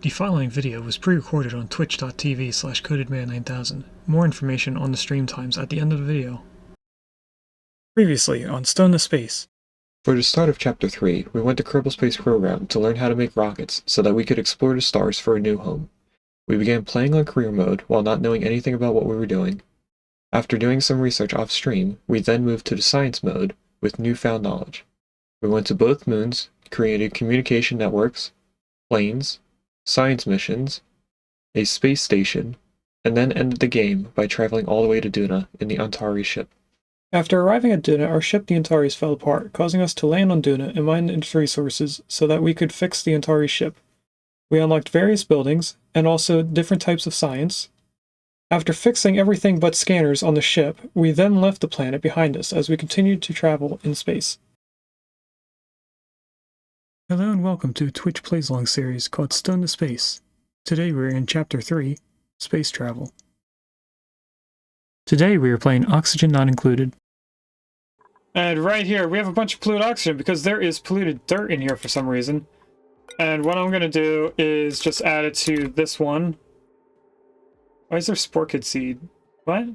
The following video was pre-recorded on twitch.tv/codedman9000. More information on the stream times at the end of the video. Previously on Stone to Space. For the start of Chapter 3, we went to Kerbal Space Program to learn how to make rockets so that we could explore the stars for a new home. We began playing on career mode while not knowing anything about what we were doing. After doing some research off-stream, we then moved to the science mode with newfound knowledge. We went to both moons, created communication networks, planes, science missions, a space station, and then ended the game by traveling all the way to Duna in the Antari ship. After arriving at Duna, our ship the Antares fell apart, causing us to land on Duna and mine its resources so that we could fix the Antari ship. We unlocked various buildings, and also different types of science. After fixing everything but scanners on the ship, we then left the planet behind us as we continued to travel in space. Hello and welcome to a Twitch Plays Along series called Stone to Space. Today we're in Chapter 3, Space Travel. Today we are playing Oxygen Not Included. And right here we have a bunch of polluted oxygen because there is polluted dirt in here for some reason. And what I'm going to do is just add it to this one. Why is there Spore Kid seed? What?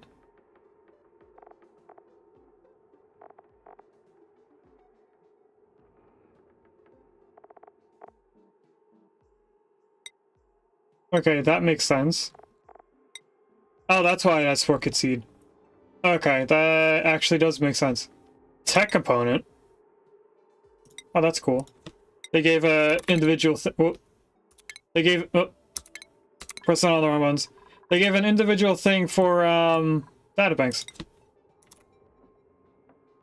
Okay, that makes sense. Oh, that's why that's Spore Kid seed. Okay, that actually does make sense. Tech component. Oh, that's cool. They gave a individual they gave pressing on the wrong ones. They gave an individual thing for databanks.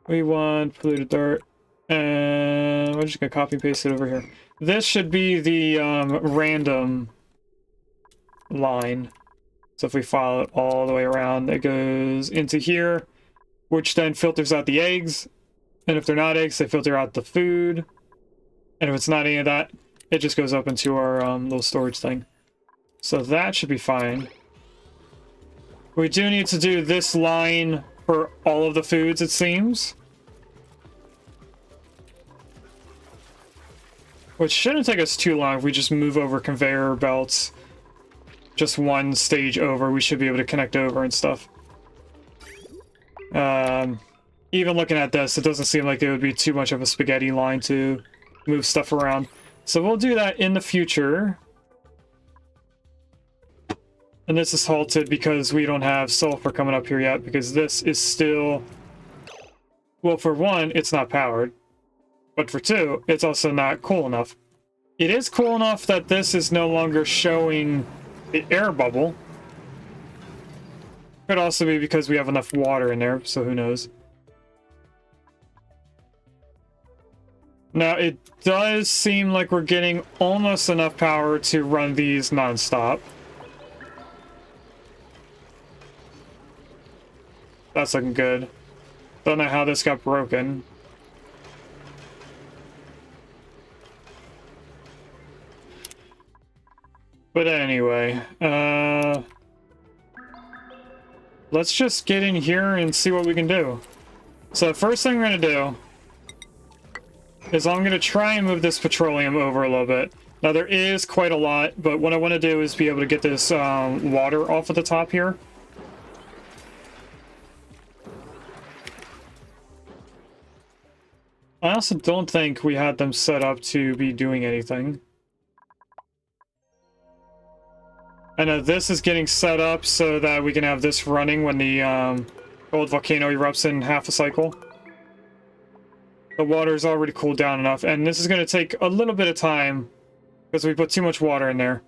We want polluted dirt, and we're just gonna copy and paste it over here. This should be the random line. So if we follow it all the way around, it goes into here, which then filters out the eggs. And if they're not eggs, they filter out the food. And if it's not any of that, it just goes up into our little storage thing. So that should be fine. We do need to do this line for all of the foods, it seems. Which shouldn't take us too long if we just move over conveyor belts. Just one stage over, we should be able to connect over and stuff. Even looking at this, it doesn't seem like it would be too much of a spaghetti line to move stuff around. So we'll do that in the future. And this is halted because we don't have sulfur coming up here yet, because this is still... Well, for one, it's not powered. But for two, it's also not cool enough. It is cool enough that this is no longer showing the air bubble. Could also be because we have enough water in there, so who knows. Now, it does seem like we're getting almost enough power to run these non-stop. That's looking good. Don't know how this got broken. But anyway, let's just get in here and see what we can do. So the first thing we're going to do is I'm going to try and move this petroleum over a little bit. Now there is quite a lot, but what I want to do is be able to get this water off at the top here. I also don't think we had them set up to be doing anything. I know this is getting set up so that we can have this running when the old volcano erupts in half a cycle. The water's already cooled down enough, and this is going to take a little bit of time because we put too much water in there.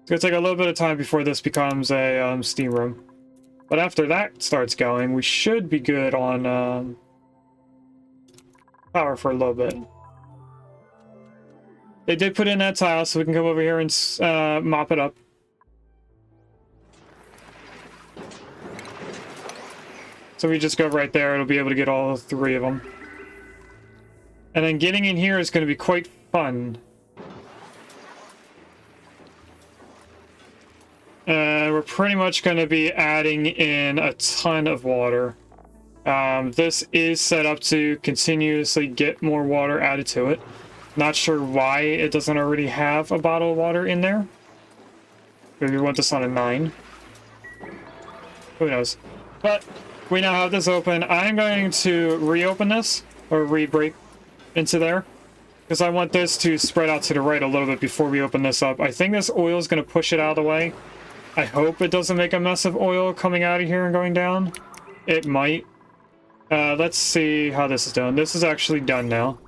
It's going to take a little bit of time before this becomes a steam room. But after that starts going, we should be good on power for a little bit. They did put in that tile, so we can come over here and mop it up. So we just go right there, it'll be able to get all three of them. And then getting in here is going to be quite fun. We're pretty much going to be adding in a ton of water. This is set up to continuously get more water added to it. Not sure why it doesn't already have a bottle of water in there. Maybe we want this on a 9. Who knows? But we now have this open. I'm going to reopen this, or re-break into there, because I want this to spread out to the right a little bit before we open this up. I think this oil is going to push it out of the way. I hope it doesn't make a mess of oil coming out of here and going down. It might. Let's see how this is done. This is actually done now.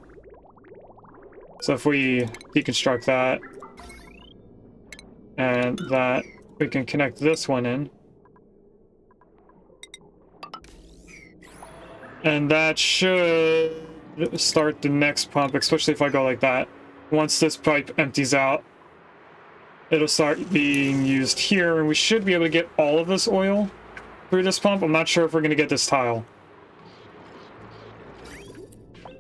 So if we deconstruct that, and that, we can connect this one in. And that should start the next pump, especially if I go like that. Once this pipe empties out, it'll start being used here, and we should be able to get all of this oil through this pump. I'm not sure if we're going to get this tile.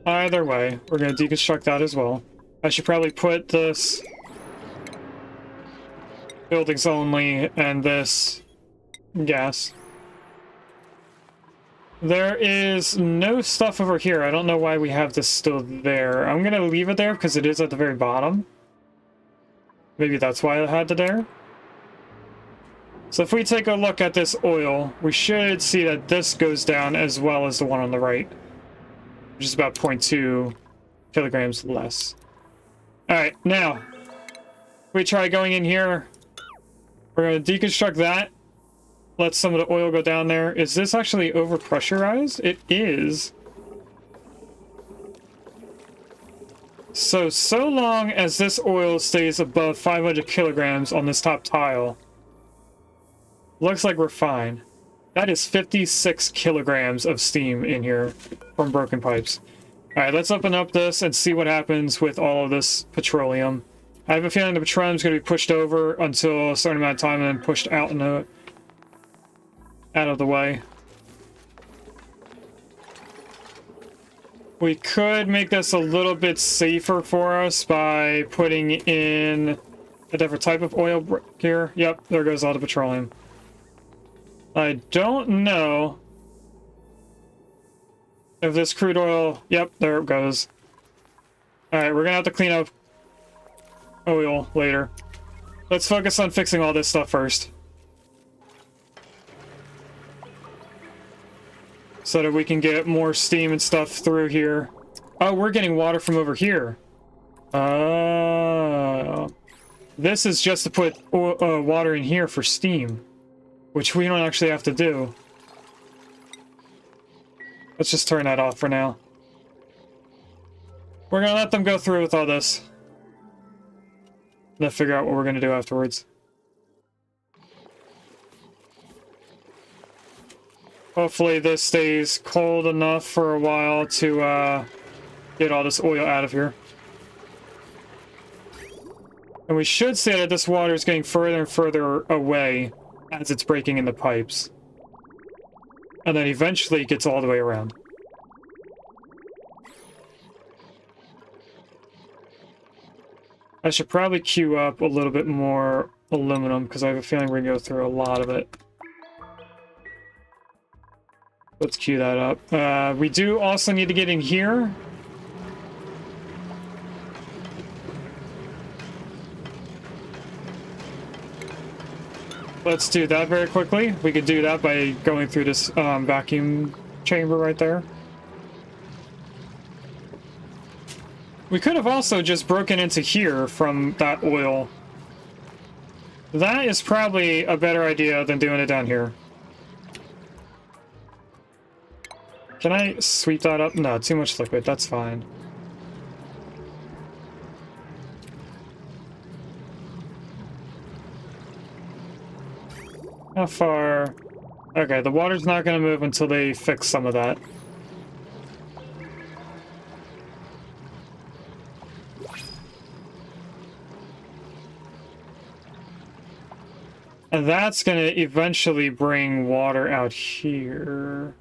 Either way, we're going to deconstruct that as well. I should probably put this buildings only and this gas. There is no stuff over here. I don't know why we have this still there. I'm going to leave it there because it is at the very bottom. Maybe that's why I had it there. So if we take a look at this oil, we should see that this goes down as well as the one on the right, which is about 0.2 kilograms less. Alright, now, we try going in here. We're going to deconstruct that. Let some of the oil go down there. Is this actually overpressurized? It is. So long as this oil stays above 500 kilograms on this top tile, looks like we're fine. That is 56 kilograms of steam in here from broken pipes. Alright, let's open up this and see what happens with all of this petroleum. I have a feeling the petroleum is going to be pushed over until a certain amount of time and then pushed out of the way. We could make this a little bit safer for us by putting in a different type of oil here. Yep, there goes all the petroleum. I don't know if this crude oil... Yep, there it goes. Alright, we're gonna have to clean up oil later. Let's focus on fixing all this stuff first, so that we can get more steam and stuff through here. Oh, we're getting water from over here. This is just to put water in here for steam, which we don't actually have to do. Let's just turn that off for now. We're gonna let them go through with all this, and then figure out what we're gonna do afterwards. Hopefully this stays cold enough for a while to get all this oil out of here. And we should say that this water is getting further and further away as it's breaking in the pipes. And then eventually it gets all the way around. I should probably queue up a little bit more aluminum, because I have a feeling we're going to go through a lot of it. Let's queue that up. We do also need to get in here. Let's do that very quickly. We could do that by going through this vacuum chamber right there. We could have also just broken into here from that oil. That is probably a better idea than doing it down here. Can I sweep that up? No, too much liquid. That's fine. How far? Okay, the water's not going to move until they fix some of that. And that's going to eventually bring water out here.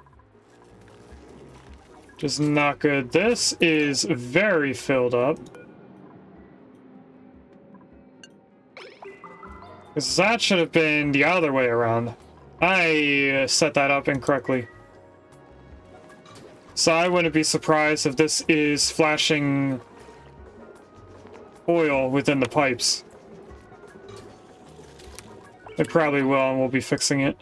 Which is not good. This is very filled up. Because that should have been the other way around. I set that up incorrectly. So I wouldn't be surprised if this is flashing oil within the pipes. They probably will, and we'll be fixing it.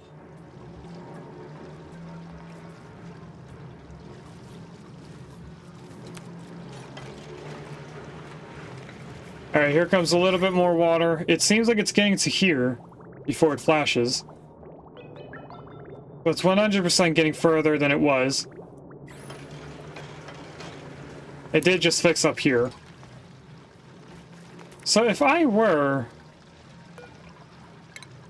Alright, here comes a little bit more water. It seems like it's getting to here before it flashes. But it's 100% getting further than it was. It did just fix up here. So if I were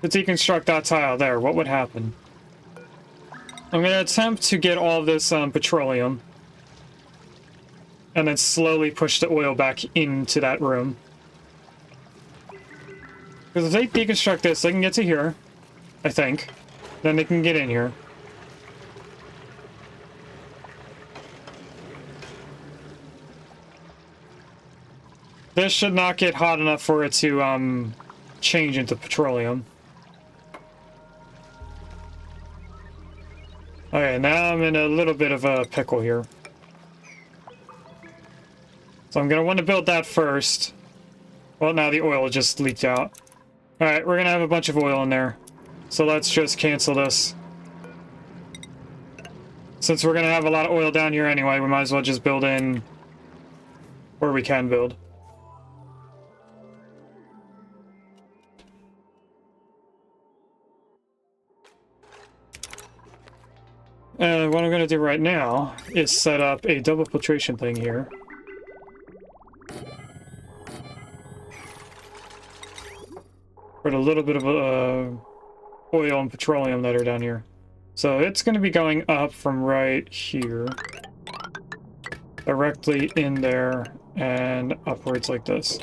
to deconstruct that tile there, what would happen? I'm going to attempt to get all of this petroleum. And then slowly push the oil back into that room. Because if they deconstruct this, they can get to here, I think. Then they can get in here. This should not get hot enough for it to change into petroleum. Okay, now I'm in a little bit of a pickle here. So I'm going to want to build that first. Well, now the oil just leaked out. Alright, we're going to have a bunch of oil in there. So let's just cancel this. Since we're going to have a lot of oil down here anyway, we might as well just build in where we can build. And what I'm going to do right now is set up a double filtration thing here. Put a little bit of oil and petroleum that are down here. So it's going to be going up from right here. Directly in there and upwards like this.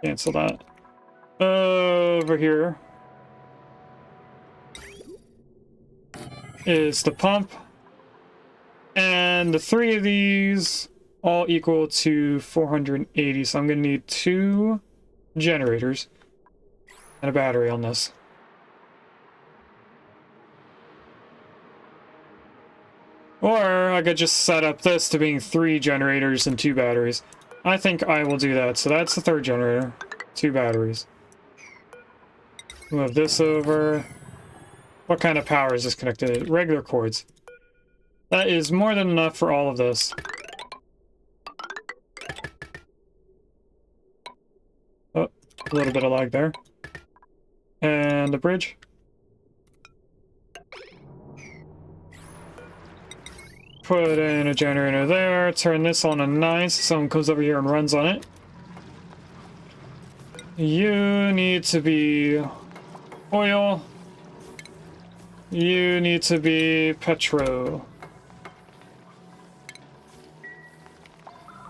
Cancel that. Over here is the pump. And the three of these all equal to 480. So I'm going to need 2 generators and a battery on this. Or I could just set up this to being 3 generators and 2 batteries. I think I will do that. So that's the 3rd generator. 2 batteries. Move this over. What kind of power is this connected to? Regular cords. That is more than enough for all of this. Oh, a little bit of lag there. And the bridge. Put in a generator there. Turn this on a 9 so someone comes over here and runs on it. You need to be oil. You need to be petro.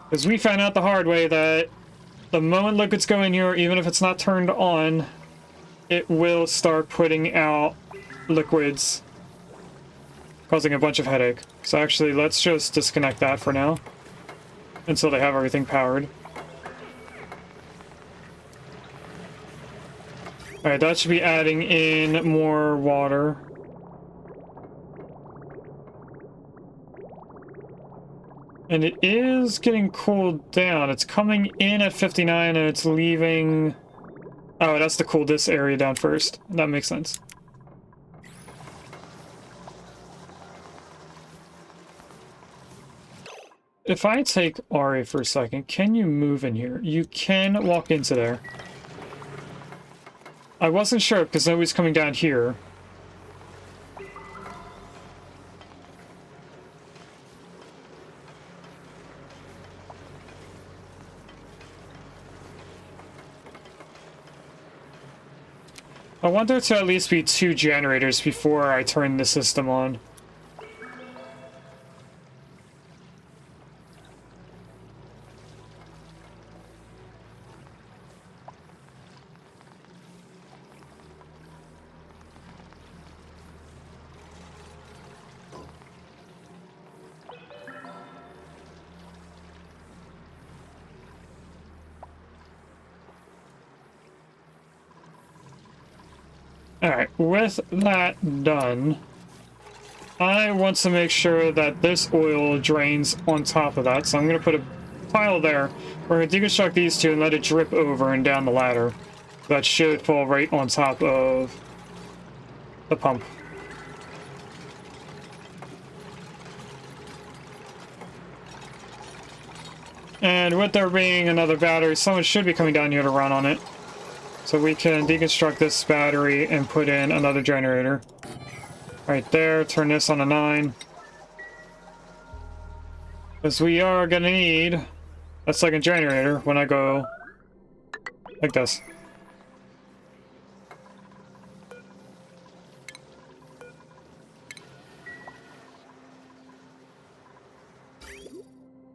Because we found out the hard way that the moment liquids go in here, even if it's not turned on, it will start putting out liquids, causing a bunch of headache. So actually, let's just disconnect that for now, until they have everything powered. Alright, that should be adding in more water. And it is getting cooled down. It's coming in at 59 and it's leaving... Oh, it has to cool this area down first. That makes sense. If I take Ari for a second, can you move in here? You can walk into there. I wasn't sure because nobody's coming down here. I want there to at least be 2 generators before I turn the system on. Alright, with that done, I want to make sure that this oil drains on top of that, so I'm going to put a pile there. We're going to deconstruct these two and let it drip over and down the ladder. That should fall right on top of the pump. And with there being another battery, someone should be coming down here to run on it. So we can deconstruct this battery and put in another generator. Right there, turn this on a 9. Because we are going to need a second generator when I go like this.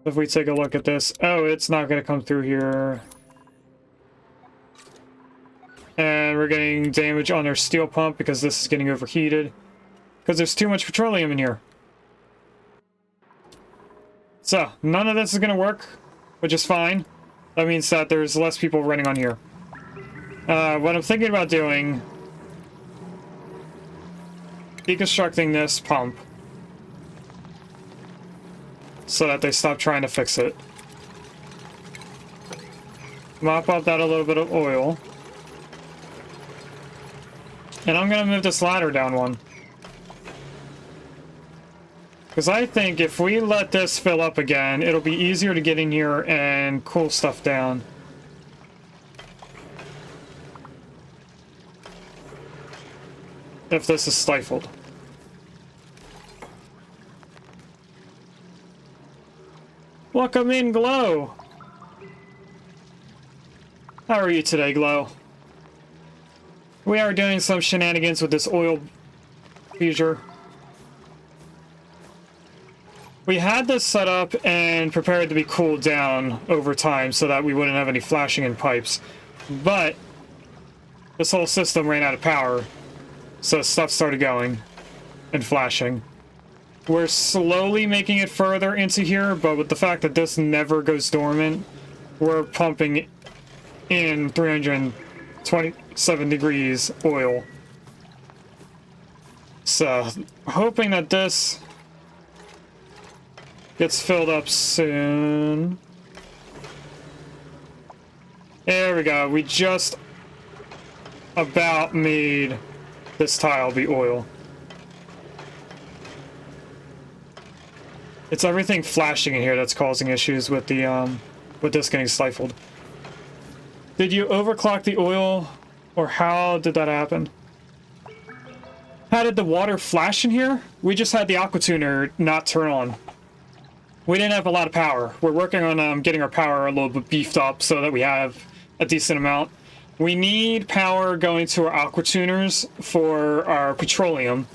If we take a look at this, oh, it's not going to come through here. And we're getting damage on our steel pump because this is getting overheated. Because there's too much petroleum in here. So, none of this is going to work, which is fine. That means that there's less people running on here. What I'm thinking about doing... deconstructing this pump. So that they stop trying to fix it. Mop up that a little bit of oil. And I'm going to move this ladder down one. Because I think if we let this fill up again, it'll be easier to get in here and cool stuff down. If this is stifled. Welcome in, Glow! How are you today, Glow? We are doing some shenanigans with this oil fissure. We had this set up and prepared to be cooled down over time so that we wouldn't have any flashing in pipes. But this whole system ran out of power, so stuff started going and flashing. We're slowly making it further into here, but with the fact that this never goes dormant, we're pumping in 327 degrees oil. So, hoping that this gets filled up soon. There we go. We just about made this tile be oil. It's everything flashing in here that's causing issues with the with this getting stifled. Did you overclock the oil, or how did that happen? How did the water flash in here? We just had the aqua tuner not turn on. We didn't have a lot of power. We're working on getting our power a little bit beefed up so that we have a decent amount. We need power going to our aqua tuners for our petroleum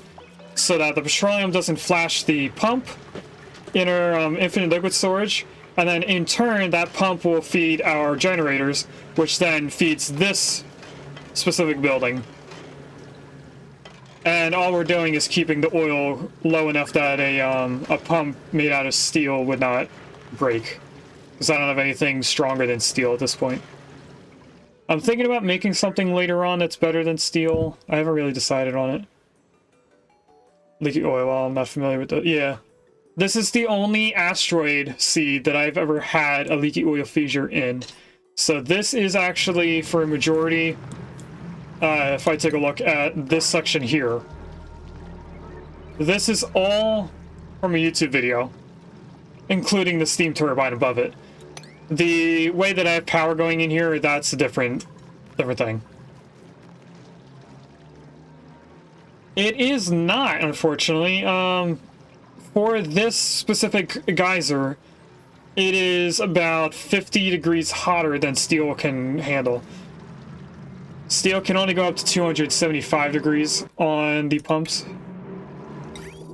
so that the petroleum doesn't flash the pump in our infinite liquid storage, and then in turn that pump will feed our generators, which then feeds this specific building. And all we're doing is keeping the oil low enough that a pump made out of steel would not break, because I don't have anything stronger than steel at this point. I'm thinking about making something later on that's better than steel. I haven't really decided on it. Leaky oil, well, I'm not familiar with that. Yeah. This is the only asteroid seed that I've ever had a leaky oil fissure in. So this is actually, for a majority, if I take a look at this section here, this is all from a YouTube video, including the steam turbine above it. The way that I have power going in here, that's a different thing. It is not, unfortunately. For this specific geyser, it is about 50 degrees hotter than steel can handle. Steel can only go up to 275 degrees on the pumps.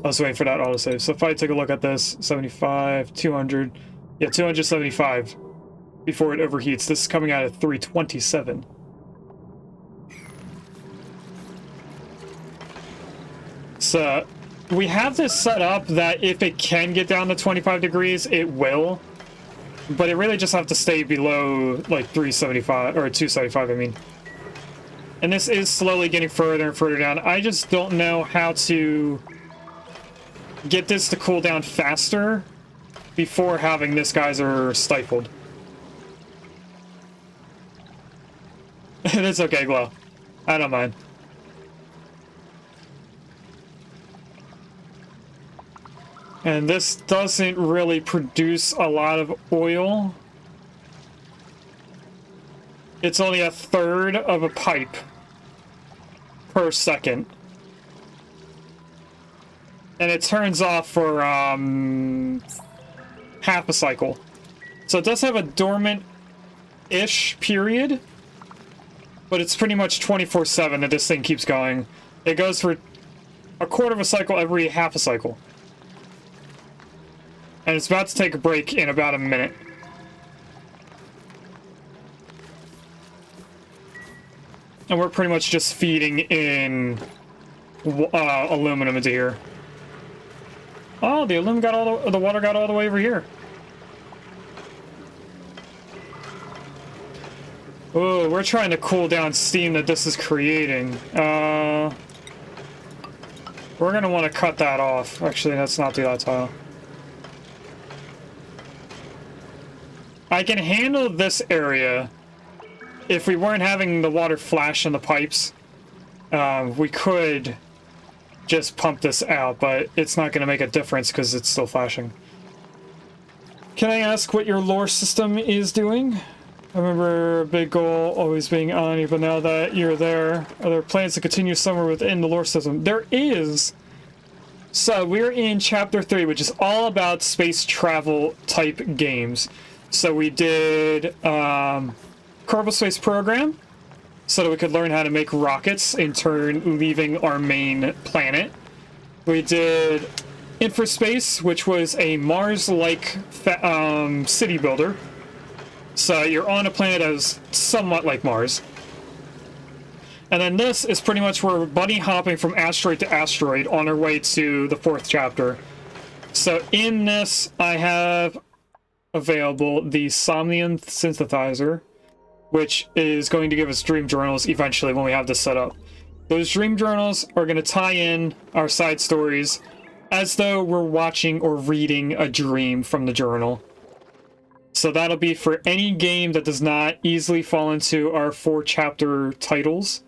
I was waiting for that autosave. So if I take a look at this, 75, 200, yeah, 275 before it overheats. This is coming out at 327. So we have this set up that if it can get down to 25 degrees, it will. But it really just have to stay below like 375, or 275, I mean. And this is slowly getting further and further down. I just don't know how to get this to cool down faster before having this geyser stifled. It's okay, Glow. I don't mind. And this doesn't really produce a lot of oil. It's only a third of a pipe per second. And it turns off for half a cycle. So it does have a dormant-ish period, but it's pretty much 24/7 that this thing keeps going. It goes for a quarter of a cycle every half a cycle. And it's about to take a break in about a minute. And we're pretty much just feeding in aluminum into here. Oh, the aluminum got all the water got all the way over here. Oh, we're trying to cool down steam that this is creating. We're gonna want to cut that off. Actually, let's not do that tile. I can handle this area if we weren't having the water flash in the pipes. We could just pump this out, but it's not going to make a difference because it's still flashing. Can I ask what your lore system is doing? I remember a big goal always being on you, but now that you're there, are there plans to continue somewhere within the lore system? There is! So we're in chapter 3, which is all about space travel type games. So we did Kerbal Space Program, so that we could learn how to make rockets, in turn leaving our main planet. We did Infraspace, which was a Mars-like city builder. So you're on a planet that is somewhat like Mars. And then this is pretty much where we're bunny hopping from asteroid to asteroid on our way to the 4th chapter. So in this, I have available the Somnium Synthesizer, which is going to give us dream journals eventually when we have this set up. Those dream journals are going to tie in our side stories as though we're watching or reading a dream from the journal. So that'll be for any game that does not easily fall into our 4-chapter titles.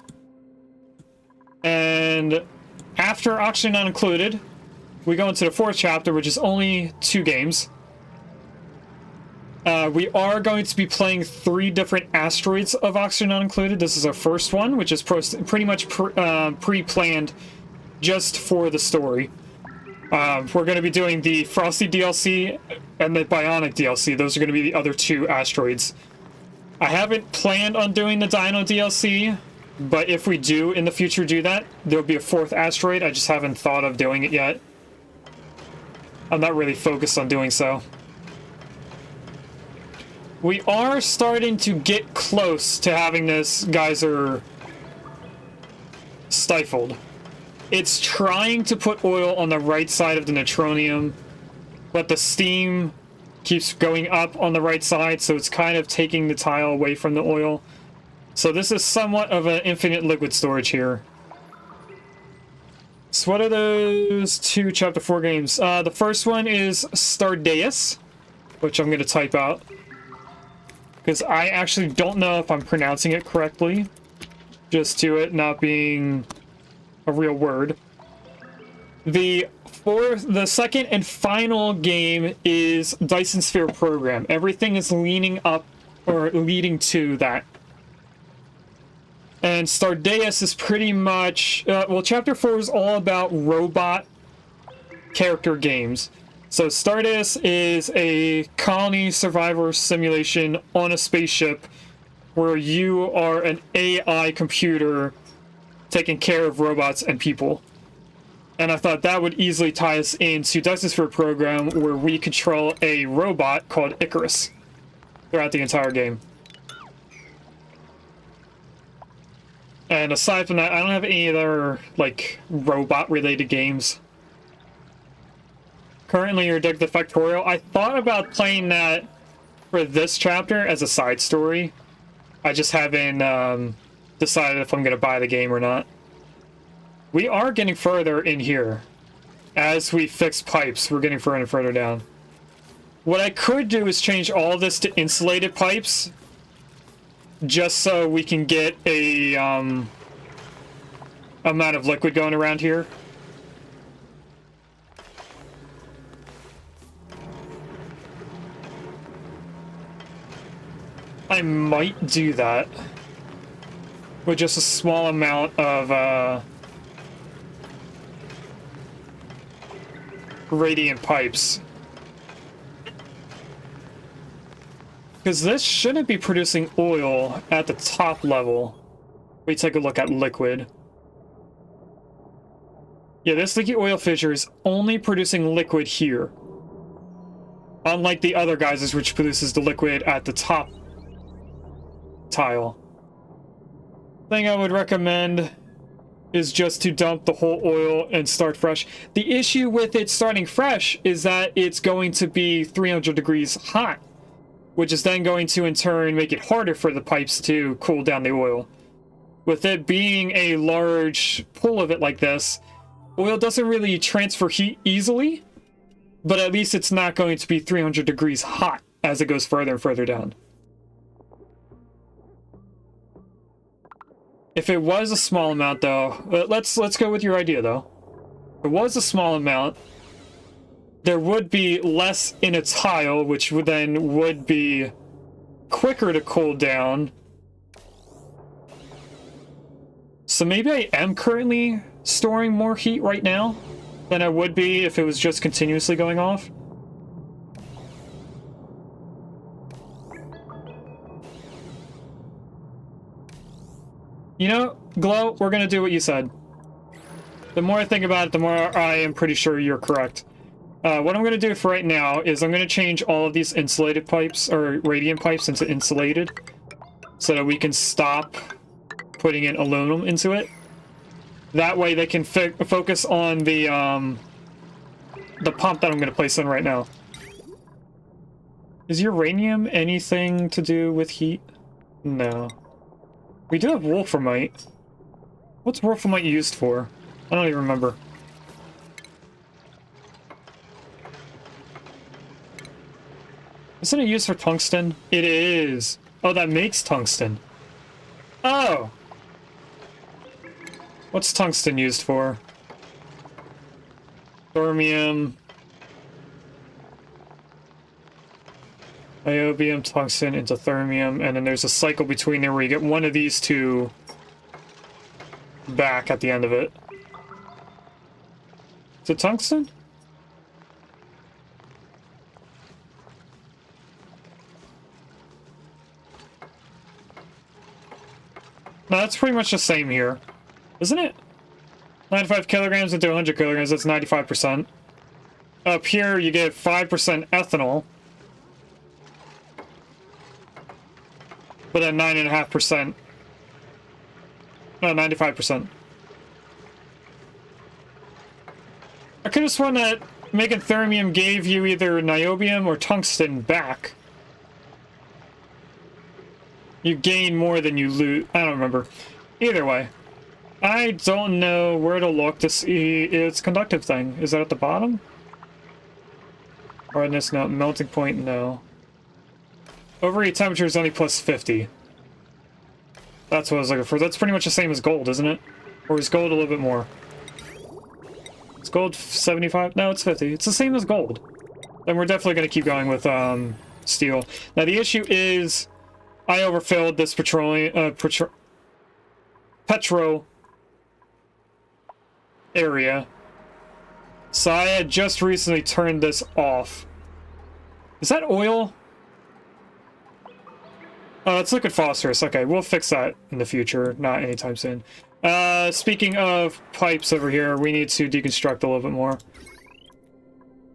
And after Oxygen Not Included, we go into the 4th chapter, which is only 2 games. We are going to be playing 3 different asteroids of Oxygen Not Included. This is our first one, which is pretty much pre-planned just for the story. We're going to be doing the Frosty DLC and the Bionic DLC. Those are going to be the other 2 asteroids. I haven't planned on doing the Dino DLC, but if we do in the future do that, there'll be a 4th asteroid. I just haven't thought of doing it yet. I'm not really focused on doing so. We are starting to get close to having this geyser stifled. It's trying to put oil on the right side of the neutronium, but the steam keeps going up on the right side, so it's kind of taking the tile away from the oil. So this is somewhat of an infinite liquid storage here. So what are those 2 Chapter 4 games? The first one is Stardeus, which I'm going to type out, because I actually don't know if I'm pronouncing it correctly, just to it not being a real word. The second and final game is Dyson Sphere Program. Everything is leaning up, or leading to that. And Stardeus is pretty much... well, Chapter 4 is all about robot character games. So Stardeus is a colony survivor simulation on a spaceship where you are an AI computer taking care of robots and people. And I thought that would easily tie us into Dyson Sphere Program, where we control a robot called Icarus throughout the entire game. And aside from that, I don't have any other, like, robot-related games. Currently, you're Dig the Factorial. I thought about playing that for this chapter as a side story. I just haven't decided if I'm going to buy the game or not. We are getting further in here. as we fix pipes, we're getting further and further down. What I could do is change all this to insulated pipes, just so we can get a amount of liquid going around here. I might do that with just a small amount of radiant pipes. Because this shouldn't be producing oil at the top level. We take a look at liquid. Yeah, this leaky oil fissure is only producing liquid here. Unlike the other geysers, which produces the liquid at the top tile. Thing I would recommend is just to dump the whole oil and start fresh. The issue with it starting fresh is that it's going to be 300 degrees hot, which is then going to in turn make it harder for the pipes to cool down the oil. With it being a large pool of it like this, oil doesn't really transfer heat easily, but at least it's not going to be 300 degrees hot as it goes further and further down. If it was a small amount though, let's go with your idea though. If it was a small amount, there would be less in a tile, which would be quicker to cool down. So maybe I am currently storing more heat right now than I would be if it was just continuously going off. You know, Glow, we're gonna do what you said. The more I think about it, the more I am pretty sure you're correct. What I'm gonna do for right now is I'm gonna change all of these insulated pipes, or radiant pipes, into insulated, so that we can stop putting in aluminum into it. That way they can focus on the pump that I'm gonna place in right now. Is uranium anything to do with heat? No. We do have wolframite. What's wolframite used for? I don't even remember. Isn't it used for tungsten? It is. Oh, that makes tungsten. Oh! What's tungsten used for? Thorium. Niobium, tungsten into thermium, and then there's a cycle between there where you get one of these two back at the end of it. Is it tungsten? No, that's pretty much the same here, isn't it? 95 kilograms into 100 kilograms, that's 95%. Up here, you get 5% ethanol. But at 9.5%. No, 95%. I could have sworn that making thermium gave you either niobium or tungsten back. You gain more than you lose. I don't remember. Either way. I don't know where to look to see its conductive thing. Is that at the bottom? Hardness, no. Melting point, no. Overheat temperature is only plus 50. That's what I was looking for. That's pretty much the same as gold, isn't it? Or is gold a little bit more? Is gold 75? No, it's 50. It's the same as gold. Then we're definitely going to keep going with steel. Now the issue is I overfilled this petro area. So I had just recently turned this off. Is that oil? Oh, it's liquid phosphorus. Okay, we'll fix that in the future, not anytime soon. Speaking of pipes over here, we need to deconstruct a little bit more.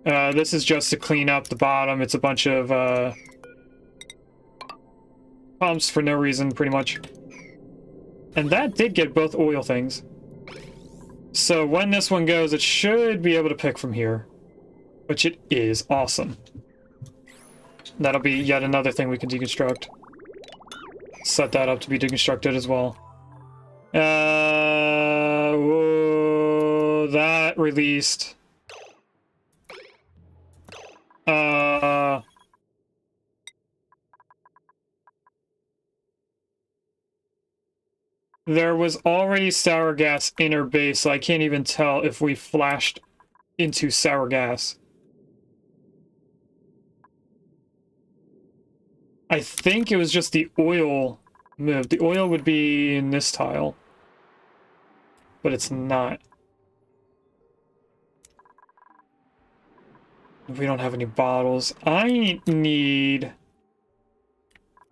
This is just to clean up the bottom. It's a bunch of pumps for no reason, pretty much. And that did get both oil things. So when this one goes, it should be able to pick from here. Which it is. Awesome. That'll be yet another thing we can deconstruct. Set that up to be deconstructed as well. Whoa, that released There was already sour gas in our base, so I can't even tell if we flashed into sour gas. I think it was just the oil moved. The oil would be in this tile, but it's not. We don't have any bottles. I need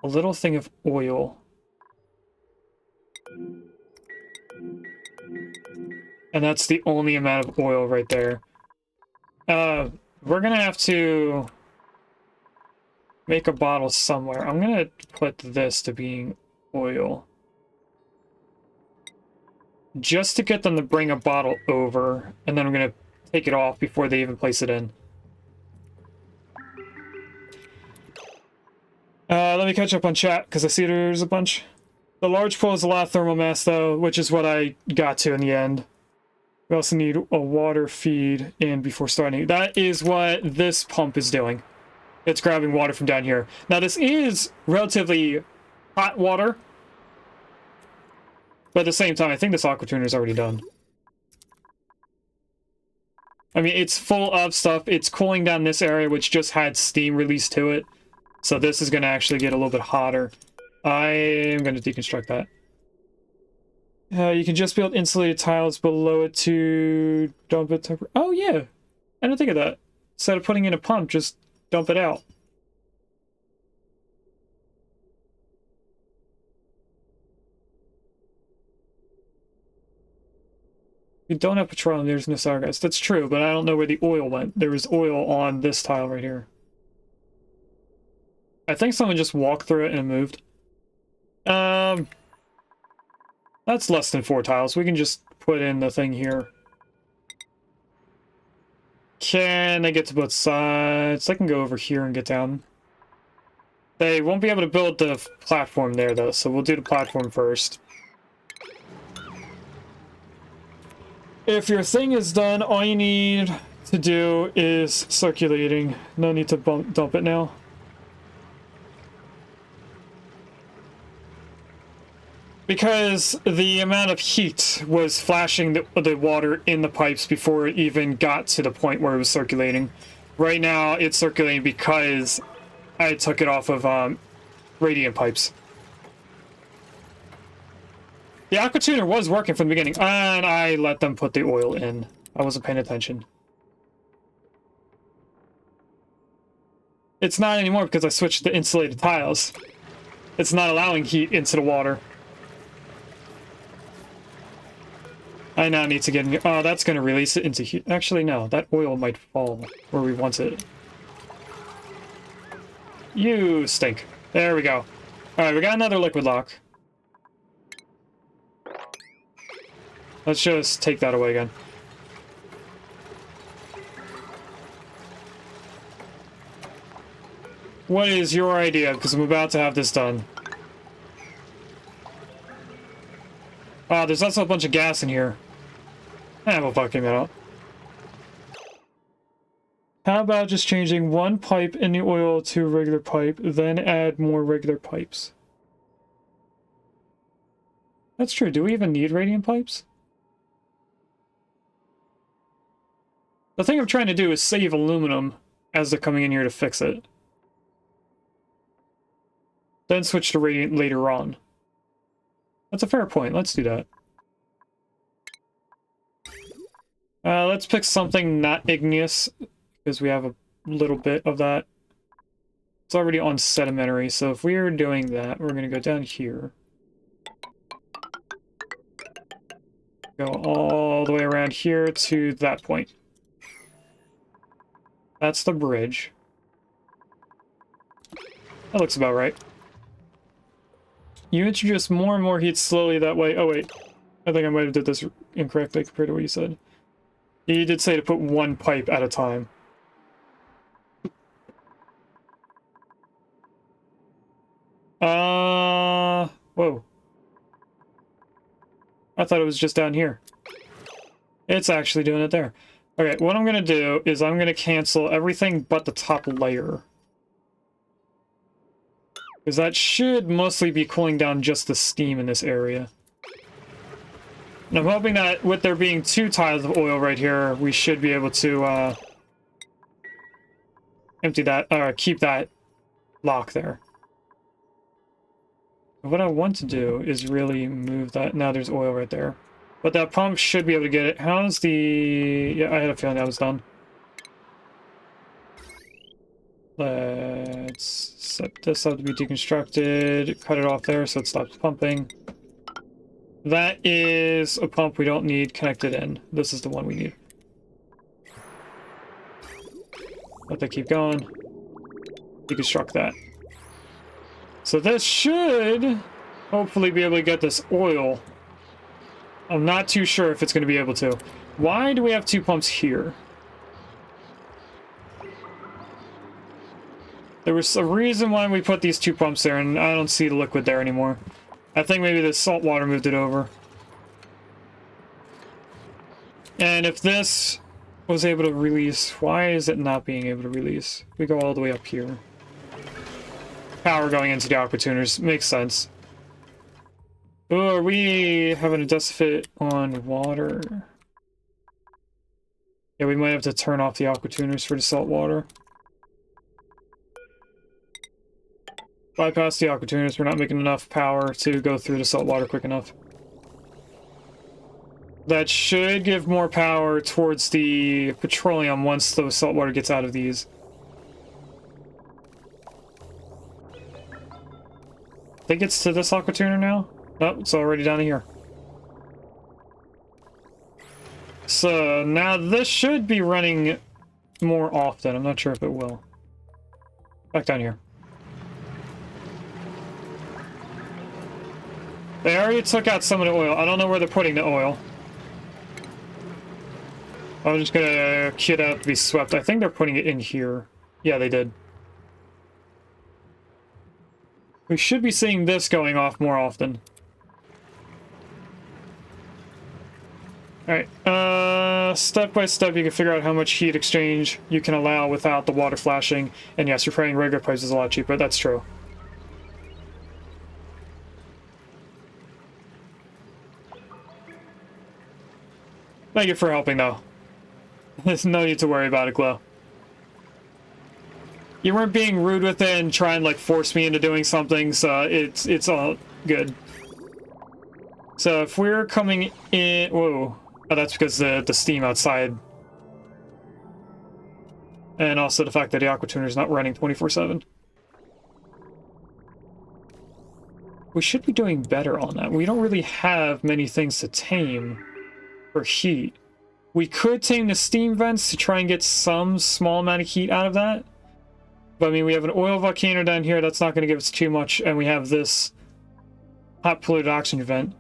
a little thing of oil. And that's the only amount of oil right there. We're gonna have to make a bottle somewhere. I'm gonna put this to being oil. Just to get them to bring a bottle over, and then I'm gonna take it off before they even place it in. Let me catch up on chat, because I see there's a bunch. The large pool is a lot of thermal mass, though, which is what I got to in the end. We also need a water feed in before starting. That is what this pump is doing. It's grabbing water from down here. Now, this is relatively hot water. But at the same time, I think this aqua tuner is already done. I mean, it's full of stuff. It's cooling down this area, which just had steam released to it. So this is going to actually get a little bit hotter. I am going to deconstruct that. You can just build insulated tiles below it to dump it. Oh, yeah. I didn't think of that. Instead of putting in a pump, just dump it out. We don't have petroleum, there's no sour gas. That's true, but I don't know where the oil went. There was oil on this tile right here. I think someone just walked through it and moved. That's less than 4 tiles. We can just put in the thing here. Can they get to both sides? They can go over here and get down. They won't be able to build the platform there, though, so we'll do the platform first. If your thing is done, all you need to do is circulating. No need to dump it now. Because the amount of heat was flashing the water in the pipes before it even got to the point where it was circulating. Right now, it's circulating because I took it off of radiant pipes. The aqua tuner was working from the beginning, and I let them put the oil in. I wasn't paying attention. It's not anymore because I switched to insulated tiles. It's not allowing heat into the water. I now need to get in. Oh, that's going to release it into heat. Actually, no. That oil might fall where we want it. You stink. There we go. Alright, we got another liquid lock. Let's just take that away again. What is your idea? Because I'm about to have this done. Oh, there's also a bunch of gas in here. We'll fucking it out. How about just changing one pipe in the oil to a regular pipe, then add more regular pipes? That's true. Do we even need radiant pipes? The thing I'm trying to do is save aluminum as they're coming in here to fix it. Then switch to radiant later on. That's a fair point. Let's do that. Let's pick something not igneous, because we have a little bit of that. It's already on sedimentary, so if we are doing that, we're going to go down here. Go all the way around here to that point. That's the bridge. That looks about right. You introduce more and more heat slowly that way. Oh, wait. I think I might have did this incorrectly compared to what you said. You did say to put one pipe at a time. Whoa. I thought it was just down here. It's actually doing it there. Okay, what I'm gonna do is I'm gonna cancel everything but the top layer. Because that should mostly be cooling down just the steam in this area. And I'm hoping that with there being 2 tiles of oil right here, we should be able to empty that, or keep that lock there. What I want to do is really move that. Now there's oil right there. But that pump should be able to get it. How's the... Yeah, I had a feeling that was done. Let's set this up to be deconstructed. Cut it off there so it stops pumping. That is a pump we don't need connected in. This is the one we need. Let that keep going. Deconstruct that. So this should hopefully be able to get this oil. I'm not too sure if it's going to be able to. Why do we have 2 pumps here? There was a reason why we put these 2 pumps there, and I don't see the liquid there anymore. I think maybe the salt water moved it over. And if this was able to release, why is it not being able to release? We go all the way up here. Power going into the aqua tuners makes sense. Oh, are we having a deficit on water? Yeah, we might have to turn off the aqua tuners for the salt water. Bypass the aqua tuners. We're not making enough power to go through the salt water quick enough. That should give more power towards the petroleum once the salt water gets out of these. I think it's to this aqua tuner now. Nope, it's already down here. So now this should be running more often. I'm not sure if it will. Back down here. They already took out some of the oil. I don't know where they're putting the oil. I'm just gonna queue it out to be swept. I think they're putting it in here. Yeah, they did. We should be seeing this going off more often. Alright, step by step you can figure out how much heat exchange you can allow without the water flashing. And yes, repairing regular pipes is a lot cheaper, that's true. Thank you for helping, though. There's no need to worry about it, Glow. You weren't being rude with it and trying, like, force me into doing something, so it's all good. So if we're coming in... Whoa. Oh, that's because the steam outside. And also the fact that the aqua tuner is not running 24/7. We should be doing better on that. We don't really have many things to tame for heat. We could tame the steam vents to try and get some small amount of heat out of that. But I mean, we have an oil volcano down here. That's not going to give us too much. And we have this hot polluted oxygen vent.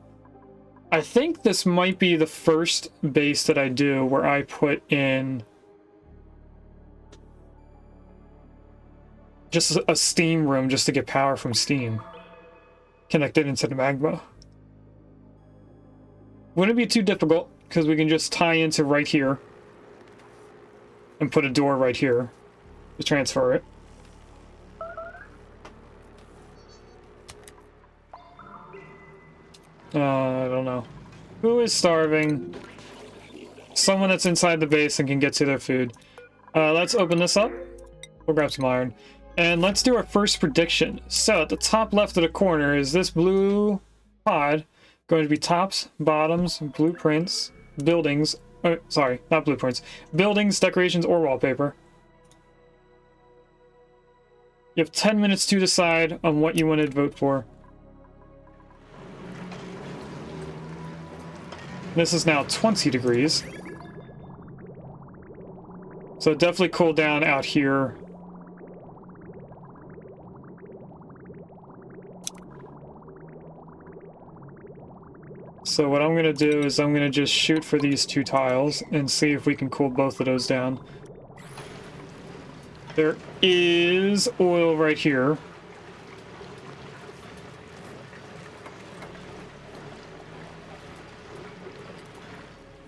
I think this might be the first base that I do where I put in just a steam room just to get power from steam connected into the magma. Wouldn't be too difficult because we can just tie into right here and put a door right here to transfer it. I don't know. Who is starving? Someone that's inside the base and can get to their food. Let's open this up. We'll grab some iron. And let's do our first prediction. So at the top left of the corner is this blue pod going to be tops, bottoms, blueprints, buildings. Sorry, not blueprints. Buildings, decorations, or wallpaper. You have 10 minutes to decide on what you want to vote for. This is now 20 degrees. So definitely cool down out here. So what I'm going to do is I'm going to just shoot for these 2 tiles and see if we can cool both of those down. There is oil right here.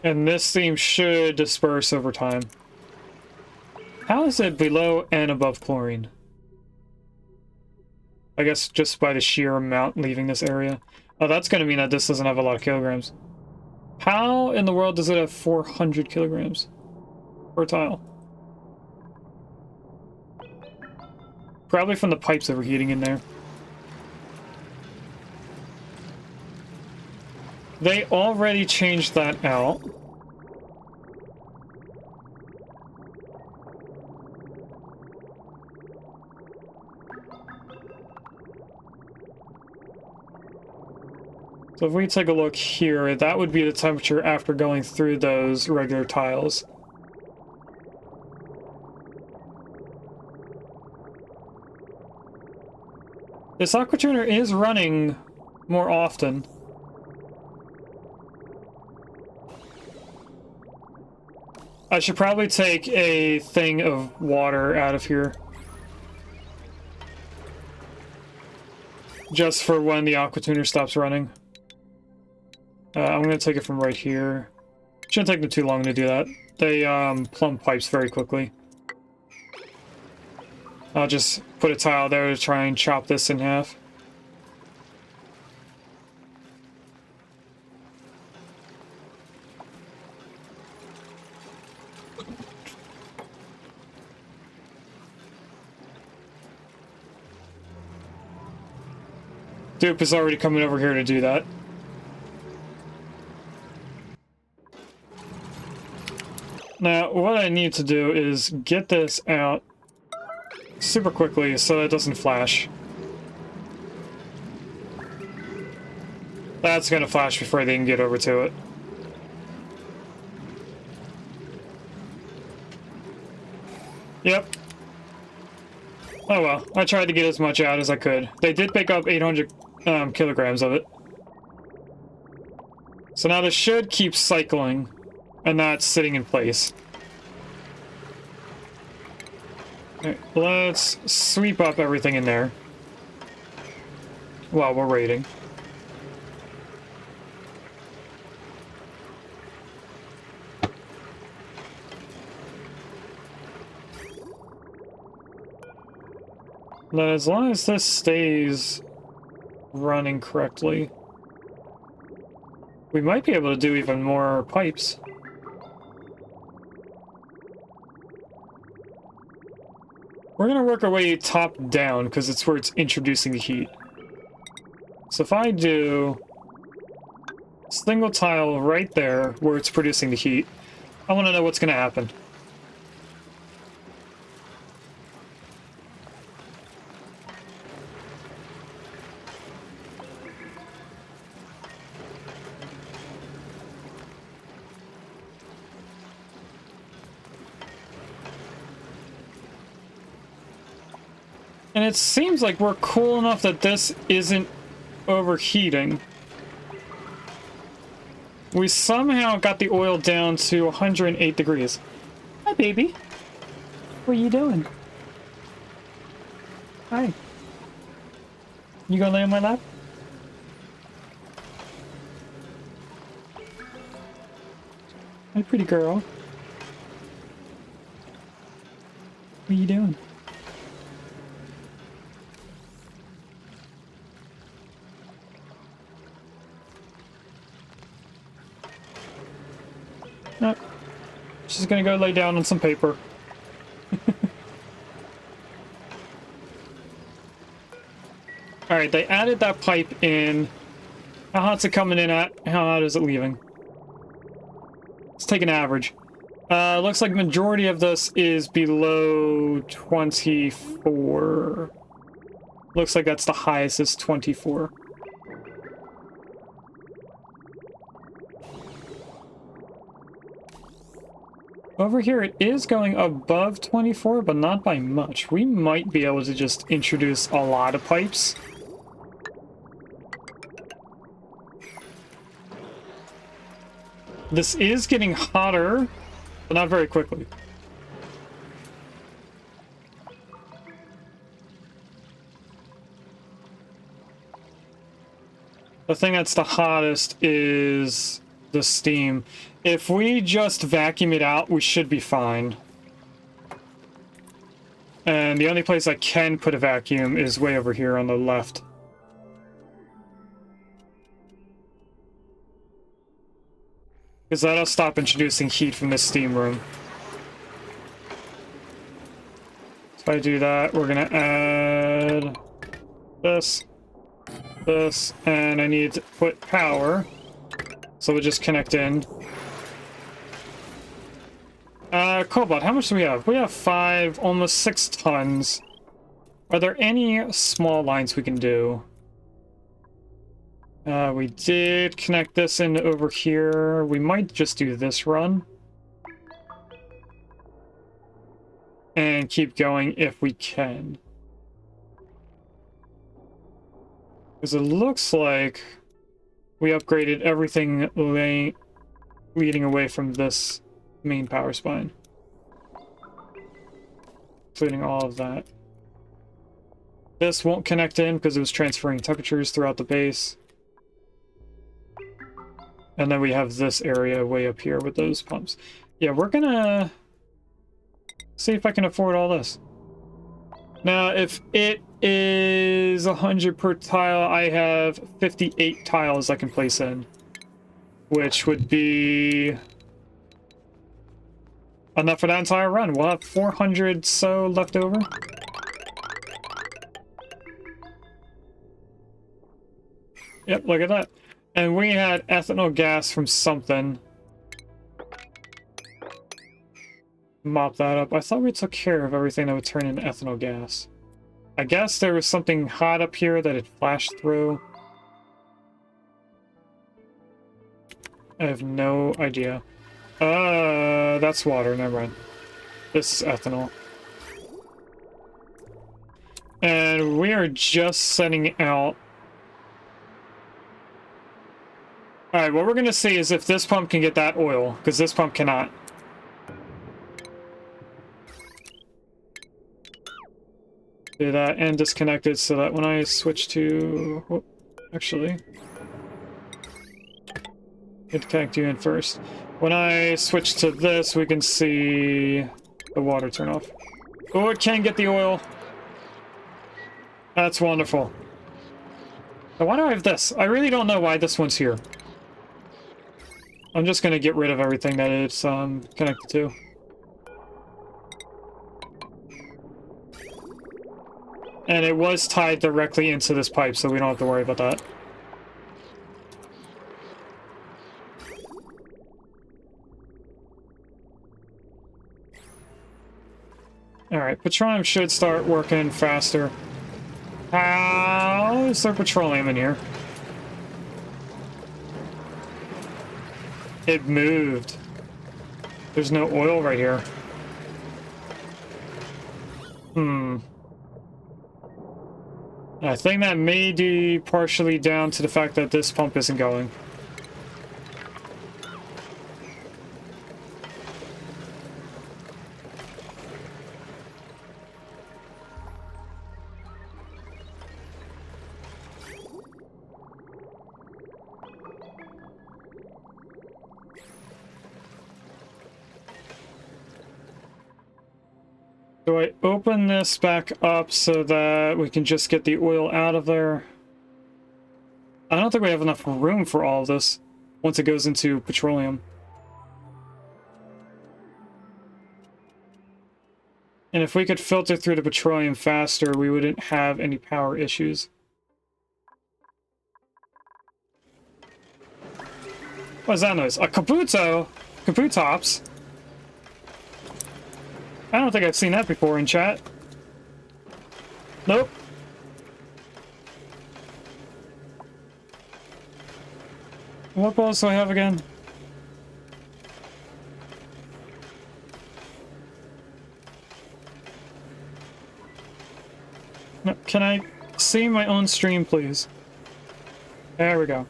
And this steam should disperse over time. How is it below and above chlorine? I guess just by the sheer amount leaving this area. Oh, that's going to mean that this doesn't have a lot of kilograms. How in the world does it have 400 kilograms per tile? Probably from the pipes overheating in there. They already changed that out. So if we take a look here, that would be the temperature after going through those regular tiles. This aqua tuner is running more often. I should probably take a thing of water out of here. Just for when the aqua tuner stops running. I'm going to take it from right here. Shouldn't take them too long to do that. They plumb pipes very quickly. I'll just put a tile there to try and chop this in half. Dupe is already coming over here to do that. Now, what I need to do is get this out super quickly so it doesn't flash. That's gonna flash before they can get over to it. Yep. Oh well, I tried to get as much out as I could. They did pick up 800 kilograms of it. So now this should keep cycling, and that's sitting in place. Alright, let's sweep up everything in there while we're waiting. Now, as long as this stays running correctly, we might be able to do even more pipes. We're gonna work our way top down because it's where it's introducing the heat. So if I do single tile right there where it's producing the heat, I want to know what's gonna happen. And it seems like we're cool enough that this isn't overheating. We somehow got the oil down to 108 degrees. Hi, baby. What are you doing? Hi. You gonna lay on my lap? Hi, pretty girl. What are you doing? No. She's gonna go lay down on some paper. Alright, they added that pipe in. How hot's it coming in at? How hot is it leaving? Let's take an average. Looks like majority of this is below 24. Looks like that's the highest is 24. Over here, it is going above 24, but not by much. We might be able to just introduce a lot of pipes. This is getting hotter, but not very quickly. The thing that's the hottest is the steam. If we just vacuum it out, we should be fine. And the only place I can put a vacuum is way over here on the left. Because that'll stop introducing heat from the steam room. So if I do that, we're gonna add this, this, and I need to put power. So we'll just connect in. Cobalt, how much do we have? We have 5, almost 6 tons. Are there any small lines we can do? We did connect this in over here. We might just do this run. And keep going if we can. Because it looks like we upgraded everything leading away from this main power spine. Including all of that. This won't connect in because it was transferring temperatures throughout the base. And then we have this area way up here with those pumps. Yeah, we're gonna see if I can afford all this. Now, if it is 100 per tile, I have 58 tiles I can place in. Which would be enough for that entire run. We'll have 400 so left over. Yep, look at that. And we had ethanol gas from something. Mop that up. I thought we took care of everything that would turn into ethanol gas. I guess there was something hot up here that it flashed through. I have no idea. That's water, never mind. This is ethanol. And we are just sending out... Alright, what we're gonna see is if this pump can get that oil, because this pump cannot. Do that and disconnect it so that when I switch to... Whoop, actually... I'd connect you in first. When I switch to this, we can see the water turn off. Oh, it can get the oil. That's wonderful. Now, why do I have this? I really don't know why this one's here. I'm just going to get rid of everything that it's connected to. And it was tied directly into this pipe, so we don't have to worry about that. Alright, petroleum should start working faster. How is there petroleum in here? It moved. There's no oil right here. I think that may be partially down to the fact that this pump isn't going. Do I open this back up so that we can just get the oil out of there? I don't think we have enough room for all of this once it goes into petroleum. And if we could filter through the petroleum faster, we wouldn't have any power issues. What is that noise? A Kabuto? Kabutops? I don't think I've seen that before in chat. Nope. What balls do I have again? No, can I see my own stream, please? There we go.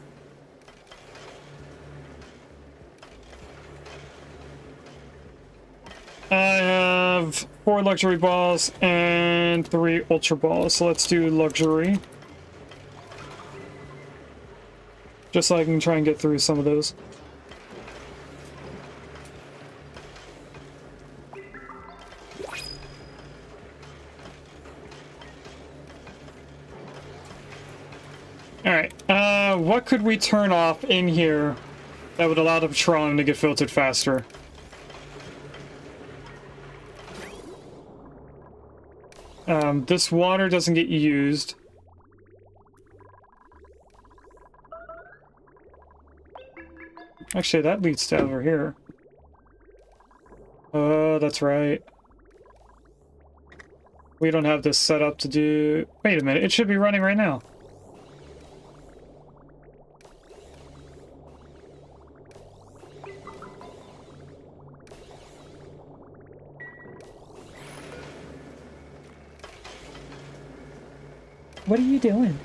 I have 4 luxury balls and 3 ultra balls, so let's do luxury. Just so I can try and get through some of those. Alright, what could we turn off in here that would allow the petroleum to get filtered faster? This water doesn't get used. Actually, that leads to over here. Oh, that's right. We don't have this set up to do... Wait a minute, it should be running right now. What are you doing?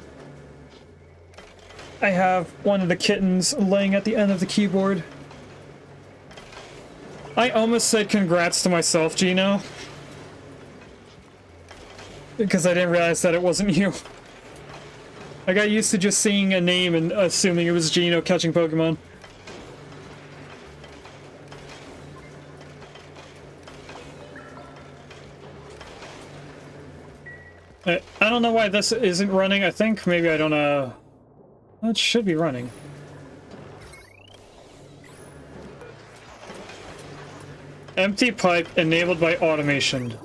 I have one of the kittens laying at the end of the keyboard. I almost said congrats to myself, Gino. Because I didn't realize that it wasn't you. I got used to just seeing a name and assuming it was Gino catching Pokemon. I don't know why this isn't running. I think maybe I don't know. Well, it should be running. Empty pipe enabled by automation.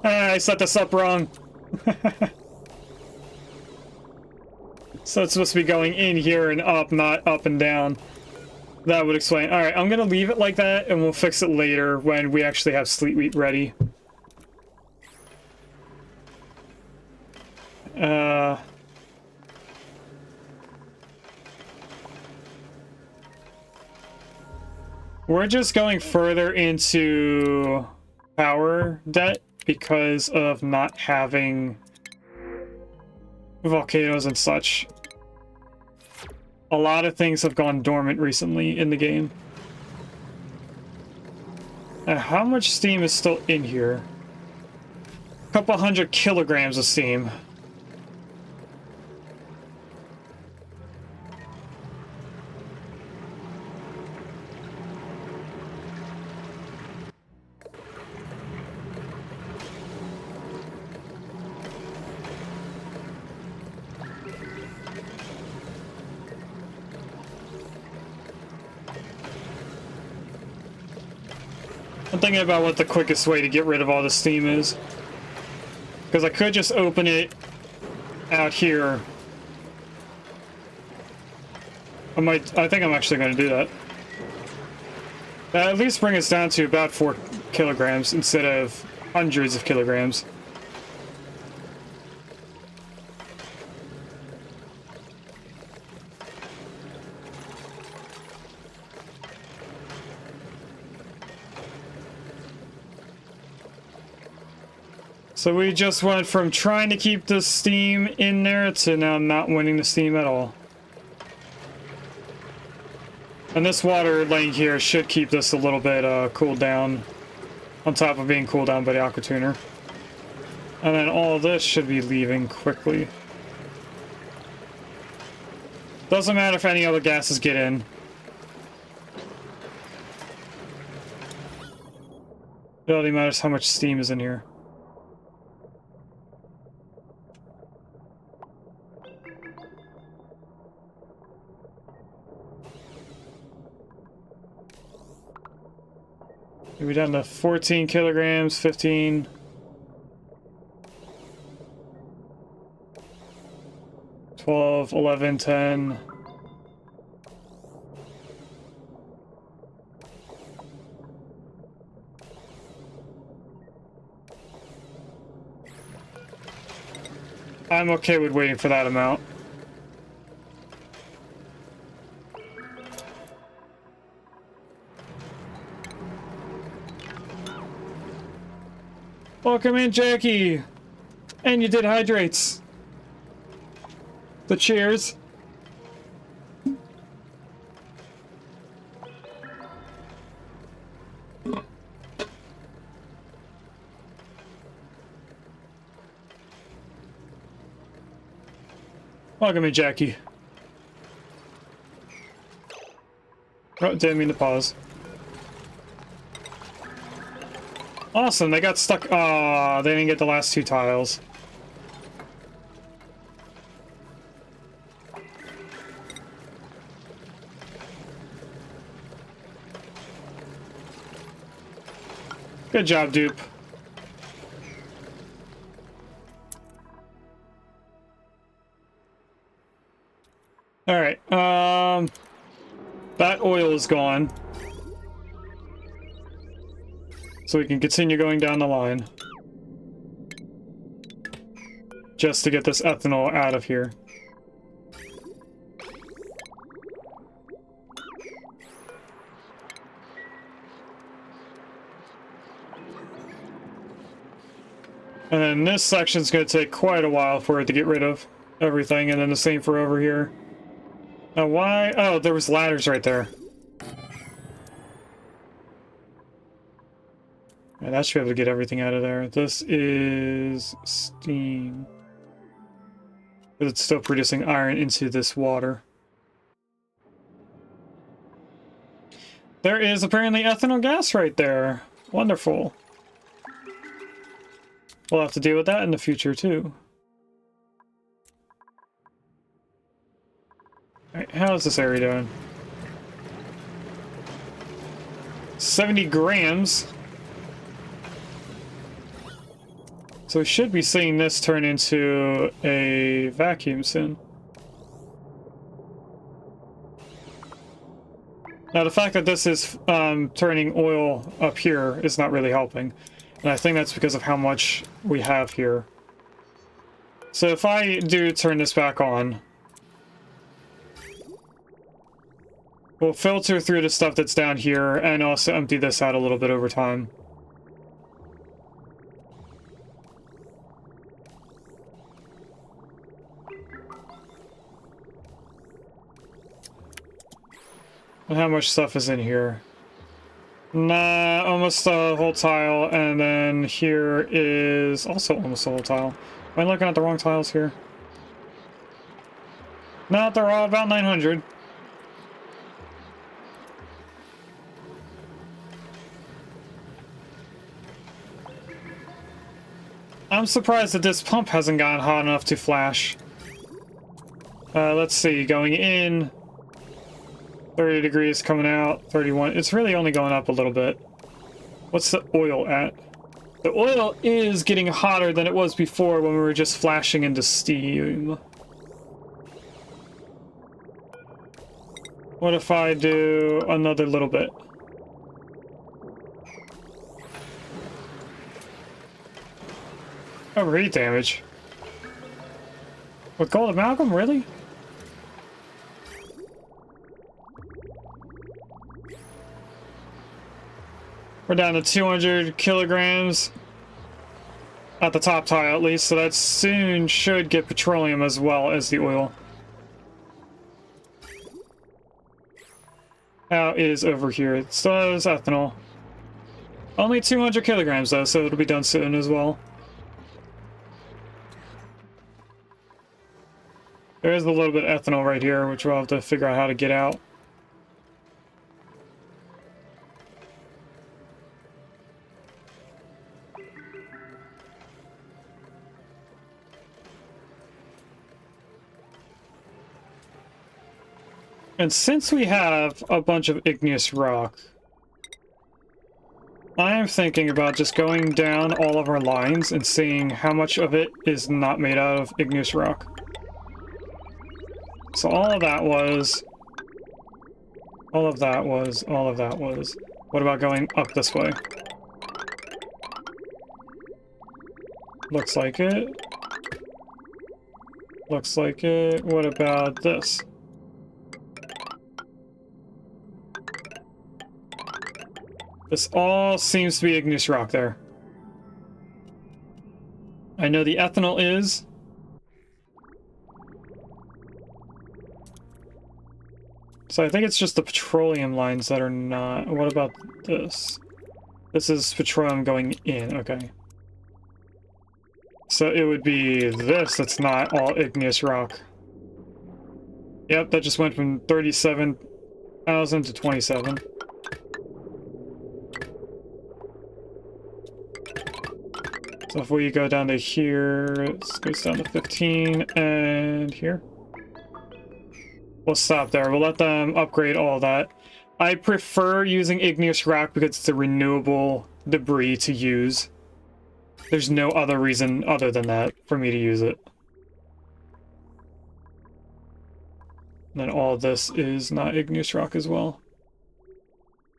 Ah, I set this up wrong. So it's supposed to be going in here and up, not up and down. That would explain. Alright, I'm gonna leave it like that and we'll fix it later when we actually have Sleet Wheat ready. We're just going further into power debt because of not having volcanoes and such. A lot of things have gone dormant recently in the game. How much steam is still in here? A couple 100 kilograms of steam. I'm thinking about what the quickest way to get rid of all the steam is. Because I could just open it out here. I think I'm actually going to do that. At least bring us down to about 4 kilograms instead of hundreds of kilograms. So we just went from trying to keep the steam in there to now not wanting the steam at all. And this water laying here should keep this a little bit cooled down, on top of being cooled down by the aqua tuner. And then all of this should be leaving quickly. Doesn't matter if any other gases get in. It only matters how much steam is in here. We're down to 14 kilograms, 15. $12, $11, $10. I'm okay with waiting for that amount. Welcome in, Jackie! And you did hydrates. The cheers. Welcome in, Jackie. Oh, didn't mean to pause. Awesome, they got stuck. Aw, they didn't get the last 2 tiles. Good job, dupe. Alright, that oil is gone. So we can continue going down the line. Just to get this ethanol out of here. And then this section's going to take quite a while for it to get rid of everything, and then the same for over here. Now why? Oh, there was ladders right there. Yeah, that should be able to get everything out of there. This is steam. But it's still producing iron into this water. There is apparently ethanol gas right there. Wonderful. We'll have to deal with that in the future, too. Alright, how's this area doing? 70 grams. So we should be seeing this turn into a vacuum soon. Now the fact that this is turning oil up here is not really helping. And I think that's because of how much we have here. So if I do turn this back on, we'll filter through the stuff that's down here and also empty this out a little bit over time. And how much stuff is in here? Nah, almost a whole tile, and then here is also almost a whole tile. Am I looking at the wrong tiles here? No, they're all about 900. I'm surprised that this pump hasn't gotten hot enough to flash. Let's see, going in, 30 degrees, coming out, 31. It's really only going up a little bit. What's the oil at? The oil is getting hotter than it was before when we were just flashing into steam. What if I do another little bit? Overheat damage. With gold amalgam, really? We're down to 200 kilograms at the top tile at least, so that soon should get petroleum as well as the oil. How is over here? It still has ethanol. Only 200 kilograms though, so it'll be done soon as well. There is a little bit of ethanol right here, which we'll have to figure out how to get out. And since we have a bunch of igneous rock, I am thinking about just going down all of our lines and seeing how much of it is not made out of igneous rock. So all of that was... What about going up this way? Looks like it. Looks like it. What about this? This all seems to be igneous rock there. I know the ethanol is. So I think it's just the petroleum lines that are not. What about this? This is petroleum going in, okay. So it would be this that's not all igneous rock. Yep, that just went from 37,000 to 27. So if we go down to here, it goes down to 15, and here. We'll stop there. We'll let them upgrade all that. I prefer using igneous rock because it's a renewable debris to use. There's no other reason other than that for me to use it. And then all this is not igneous rock as well,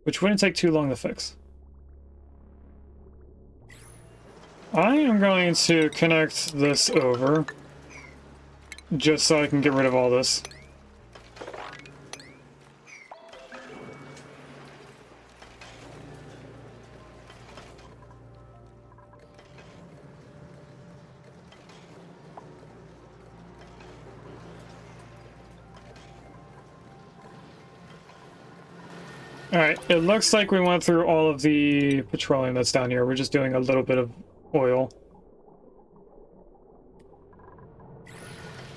which wouldn't take too long to fix. I am going to connect this over just so I can get rid of all this. Alright, it looks like we went through all of the petroleum that's down here. We're just doing a little bit of oil.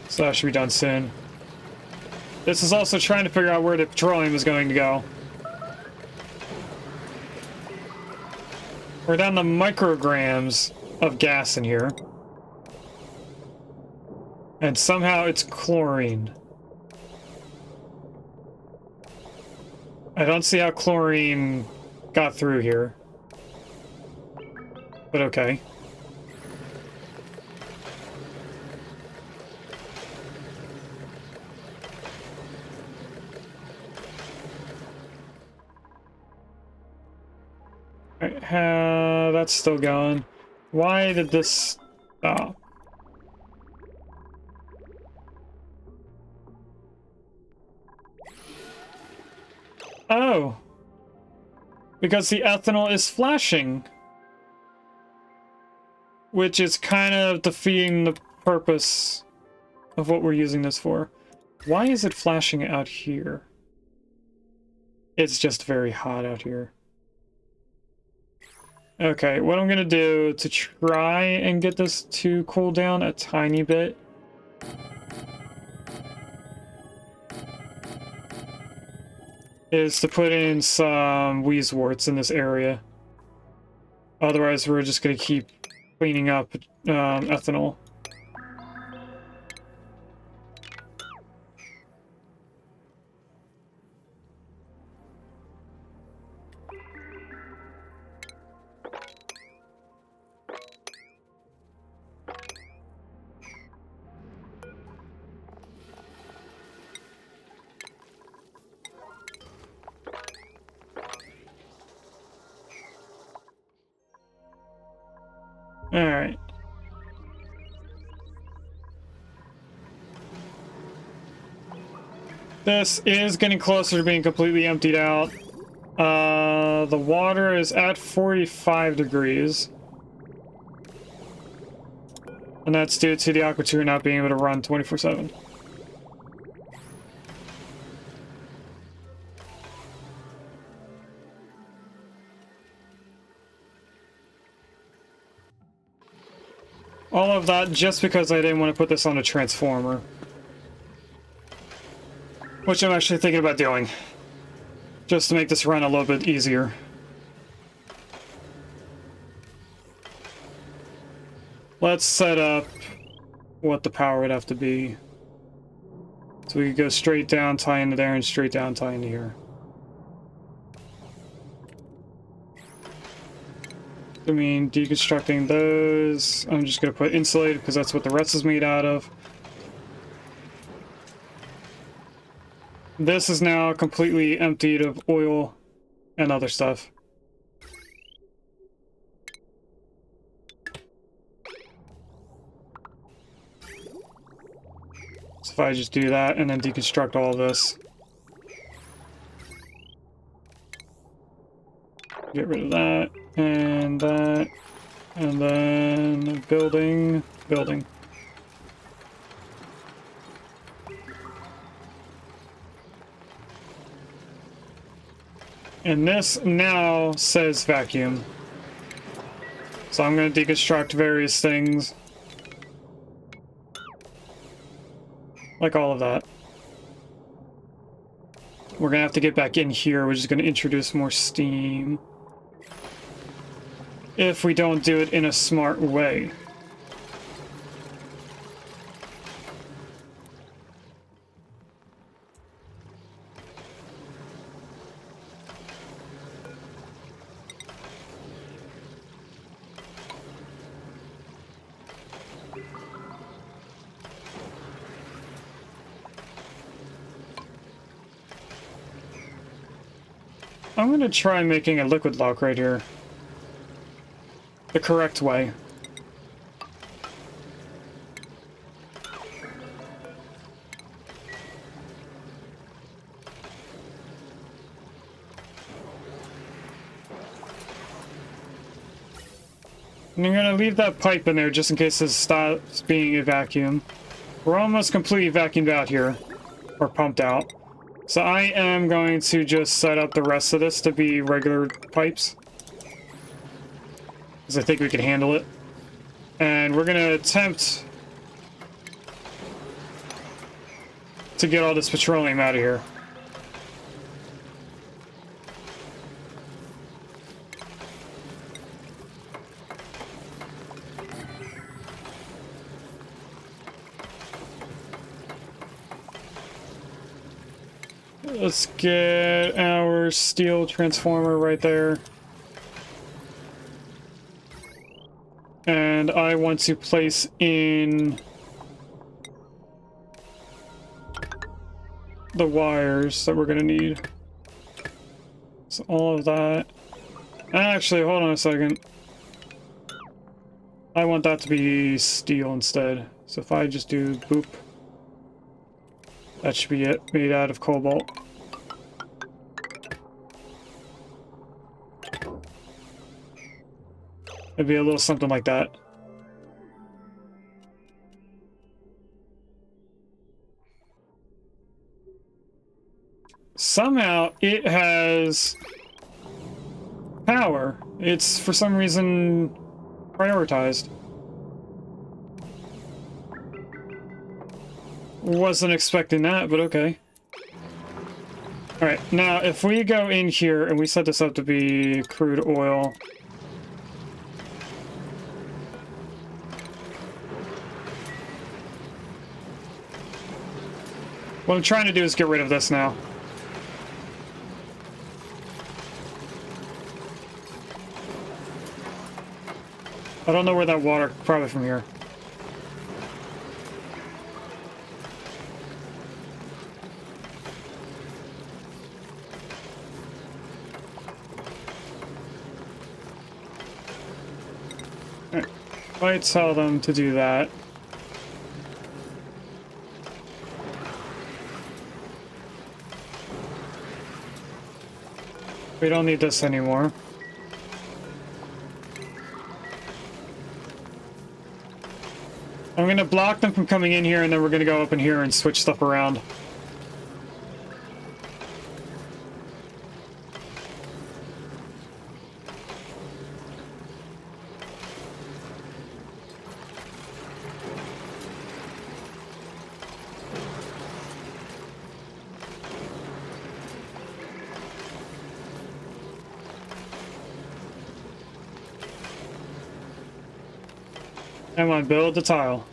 So that should be done soon. This is also trying to figure out where the petroleum is going to go. We're down to micrograms of gas in here. And somehow it's chlorine. I don't see how chlorine got through here. But okay. Alright, that's still going. Why did this stop? Oh! Because the ethanol is flashing. Which is kind of defeating the purpose of what we're using this for. Why is it flashing out here? It's just very hot out here. Okay, what I'm gonna do to try and get this to cool down a tiny bit is to put in some Weezeworts in this area. Otherwise, we're just gonna keep cleaning up ethanol. Alright. This is getting closer to being completely emptied out. The water is at 45 degrees. And that's due to the AquaTuber not being able to run 24/7. All of that just because I didn't want to put this on a transformer. Which I'm actually thinking about doing. Just to make this run a little bit easier. Let's set up what the power would have to be. So we could go straight down, tie into there, and straight down, tie into here. I mean, deconstructing those, I'm just going to put insulated because that's what the rest is made out of. This is now completely emptied of oil and other stuff. So if I just do that and then deconstruct all this. Get rid of that. And that, and then building. And this now says vacuum. So I'm going to deconstruct various things. Like all of that. We're going to have to get back in here, which is going to introduce more steam. If we don't do it in a smart way. I'm gonna try making a liquid lock right here. The correct way. And I'm gonna leave that pipe in there just in case it stops being a vacuum. We're almost completely vacuumed out here. Or pumped out. So I am going to just set up the rest of this to be regular pipes. Because I think we can handle it. And we're gonna attempt to get all this petroleum out of here. Let's get our steel transformer right there. And I want to place in the wires that we're going to need. So all of that. Actually, hold on a second. I want that to be steel instead. So if I just do boop, that should be it, made out of cobalt. It'd be a little something like that. Somehow it has power. It's for some reason prioritized. Wasn't expecting that, but okay. Alright, now if we go in here and we set this up to be crude oil. What I'm trying to do is get rid of this now. I don't know where that water, probably from here. Alright, I tell them to do that. We don't need this anymore. I'm gonna block them from coming in here, and then we're gonna go up in here and switch stuff around. Come on, build the tile.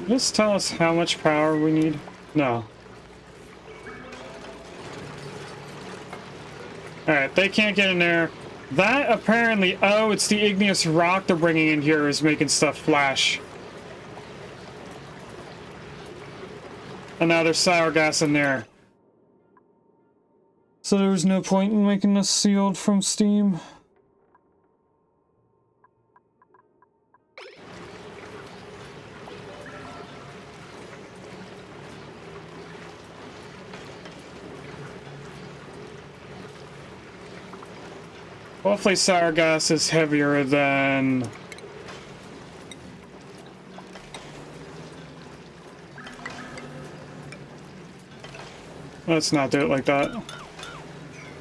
Just tell us how much power we need? No. Alright, they can't get in there. That apparently... Oh, it's the igneous rock they're bringing in here is making stuff flash. And now there's sour gas in there. So there was no point in making this sealed from steam. Hopefully sour gas is heavier than... Let's not do it like that.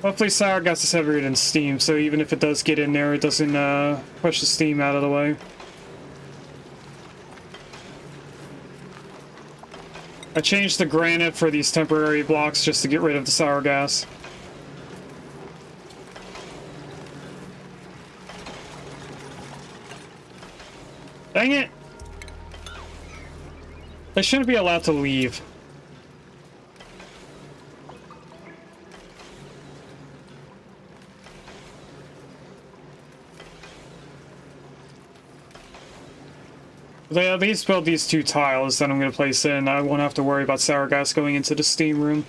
Hopefully sour gas is heavier than steam, so even if it does get in there, it doesn't push the steam out of the way. I changed the granite for these temporary blocks just to get rid of the sour gas. Dang it! They shouldn't be allowed to leave. They at least built these 2 tiles that I'm going to place in. I won't have to worry about sour gas going into the steam room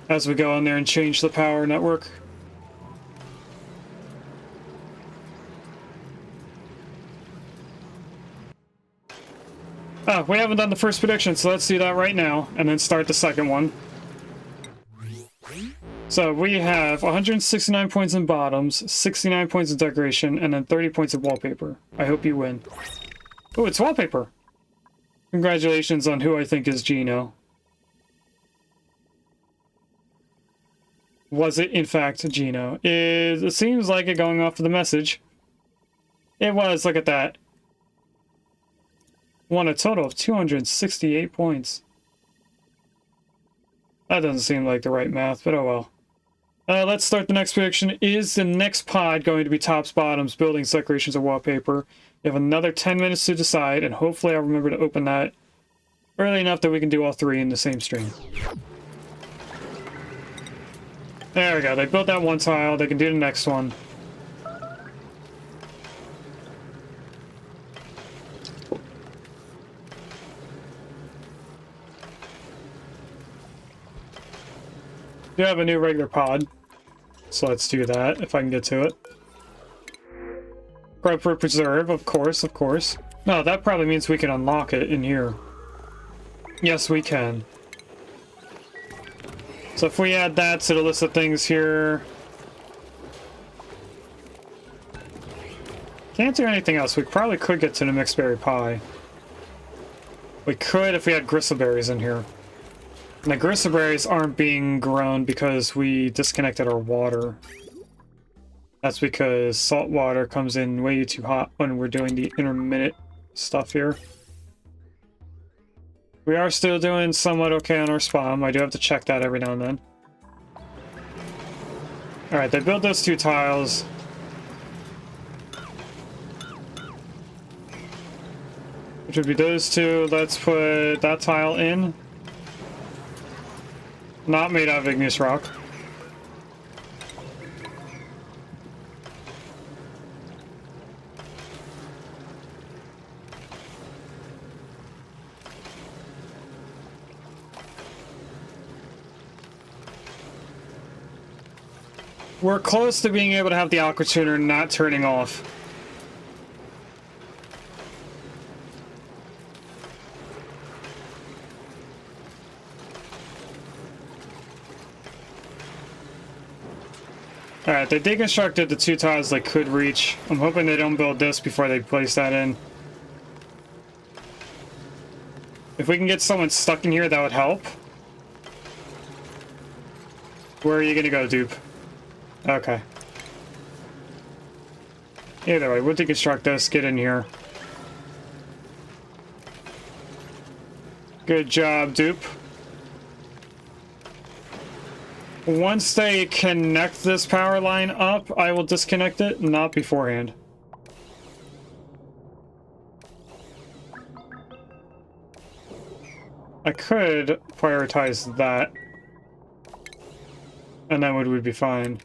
as we go in there and change the power network. Oh, we haven't done the first prediction, so let's do that right now and then start the second one. So we have 169 points in bottoms, 69 points in decoration, and then 30 points in wallpaper. I hope you win. Oh, it's wallpaper! Congratulations on who I think is Gino. Was it, in fact, Gino? It seems like it going off of the message. It was, look at that. Won a total of 268 points. That doesn't seem like the right math, but oh well. Let's start the next prediction. Is the next pod going to be tops, bottoms, buildings, decorations, or wallpaper? We have another 10 minutes to decide, and hopefully I'll remember to open that early enough that we can do all 3 in the same stream. There we go. They built that one tile. They can do the next one. We have a new regular pod, so let's do that if I can get to it. Grab for preserve, of course, of course. No, that probably means we can unlock it in here. Yes, we can. So if we add that to the list of things here... Can't do anything else. We probably could get to the mixed berry pie. We could if we had gristleberries in here. And the gristleberries aren't being grown because we disconnected our water. That's because salt water comes in way too hot when we're doing the intermittent stuff here. We are still doing somewhat okay on our spawn. I do have to check that every now and then. Alright, they built those 2 tiles. Which would be those 2. Let's put that tile in. Not made out of igneous rock. We're close to being able to have the aqua tuner not turning off. Alright, they deconstructed the 2 tiles they could reach. I'm hoping they don't build this before they place that in. If we can get someone stuck in here, that would help. Where are you gonna go, dupe? Okay. Either way, we'll deconstruct this, get in here. Good job, dupe. Once they connect this power line up, I will disconnect it, not beforehand. I could prioritize that. And then we'd be fine.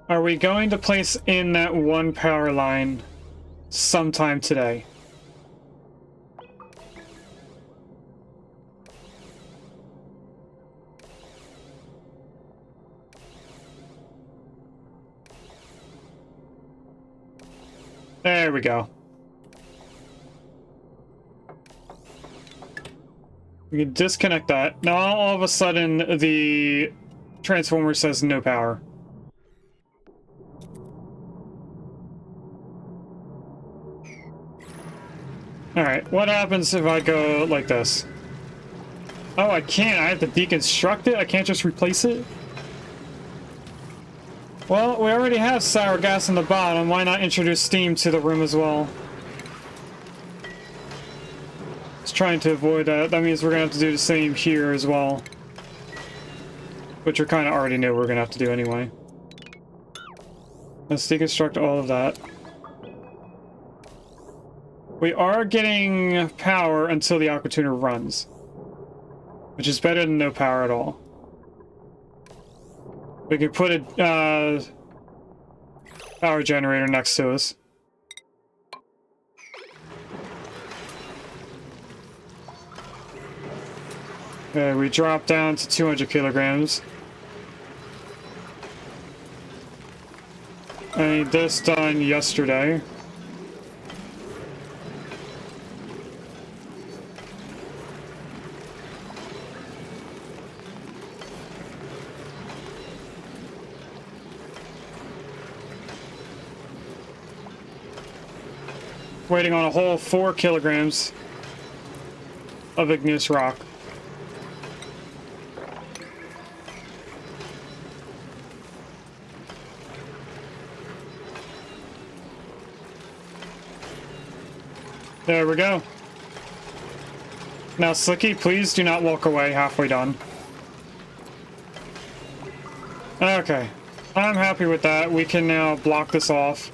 Are we going to place in that one power line sometime today? There we go. We can disconnect that. Now all of a sudden the transformer says no power. Alright, what happens if I go like this? Oh, I can't. I have to deconstruct it? I can't just replace it? Well, we already have sour gas in the bottom. Why not introduce steam to the room as well? Just trying to avoid that. That means we're gonna have to do the same here as well. Which we kind of already knew we were gonna have to do anyway. Let's deconstruct all of that. We are getting power until the aqua tuner runs, which is better than no power at all. We can put a power generator next to us. Okay, we drop down to 200 kilograms. I need this done yesterday. Waiting on a whole 4 kilograms of igneous rock. There we go. Now, Slicky, please do not walk away halfway done. Okay. I'm happy with that. We can now block this off.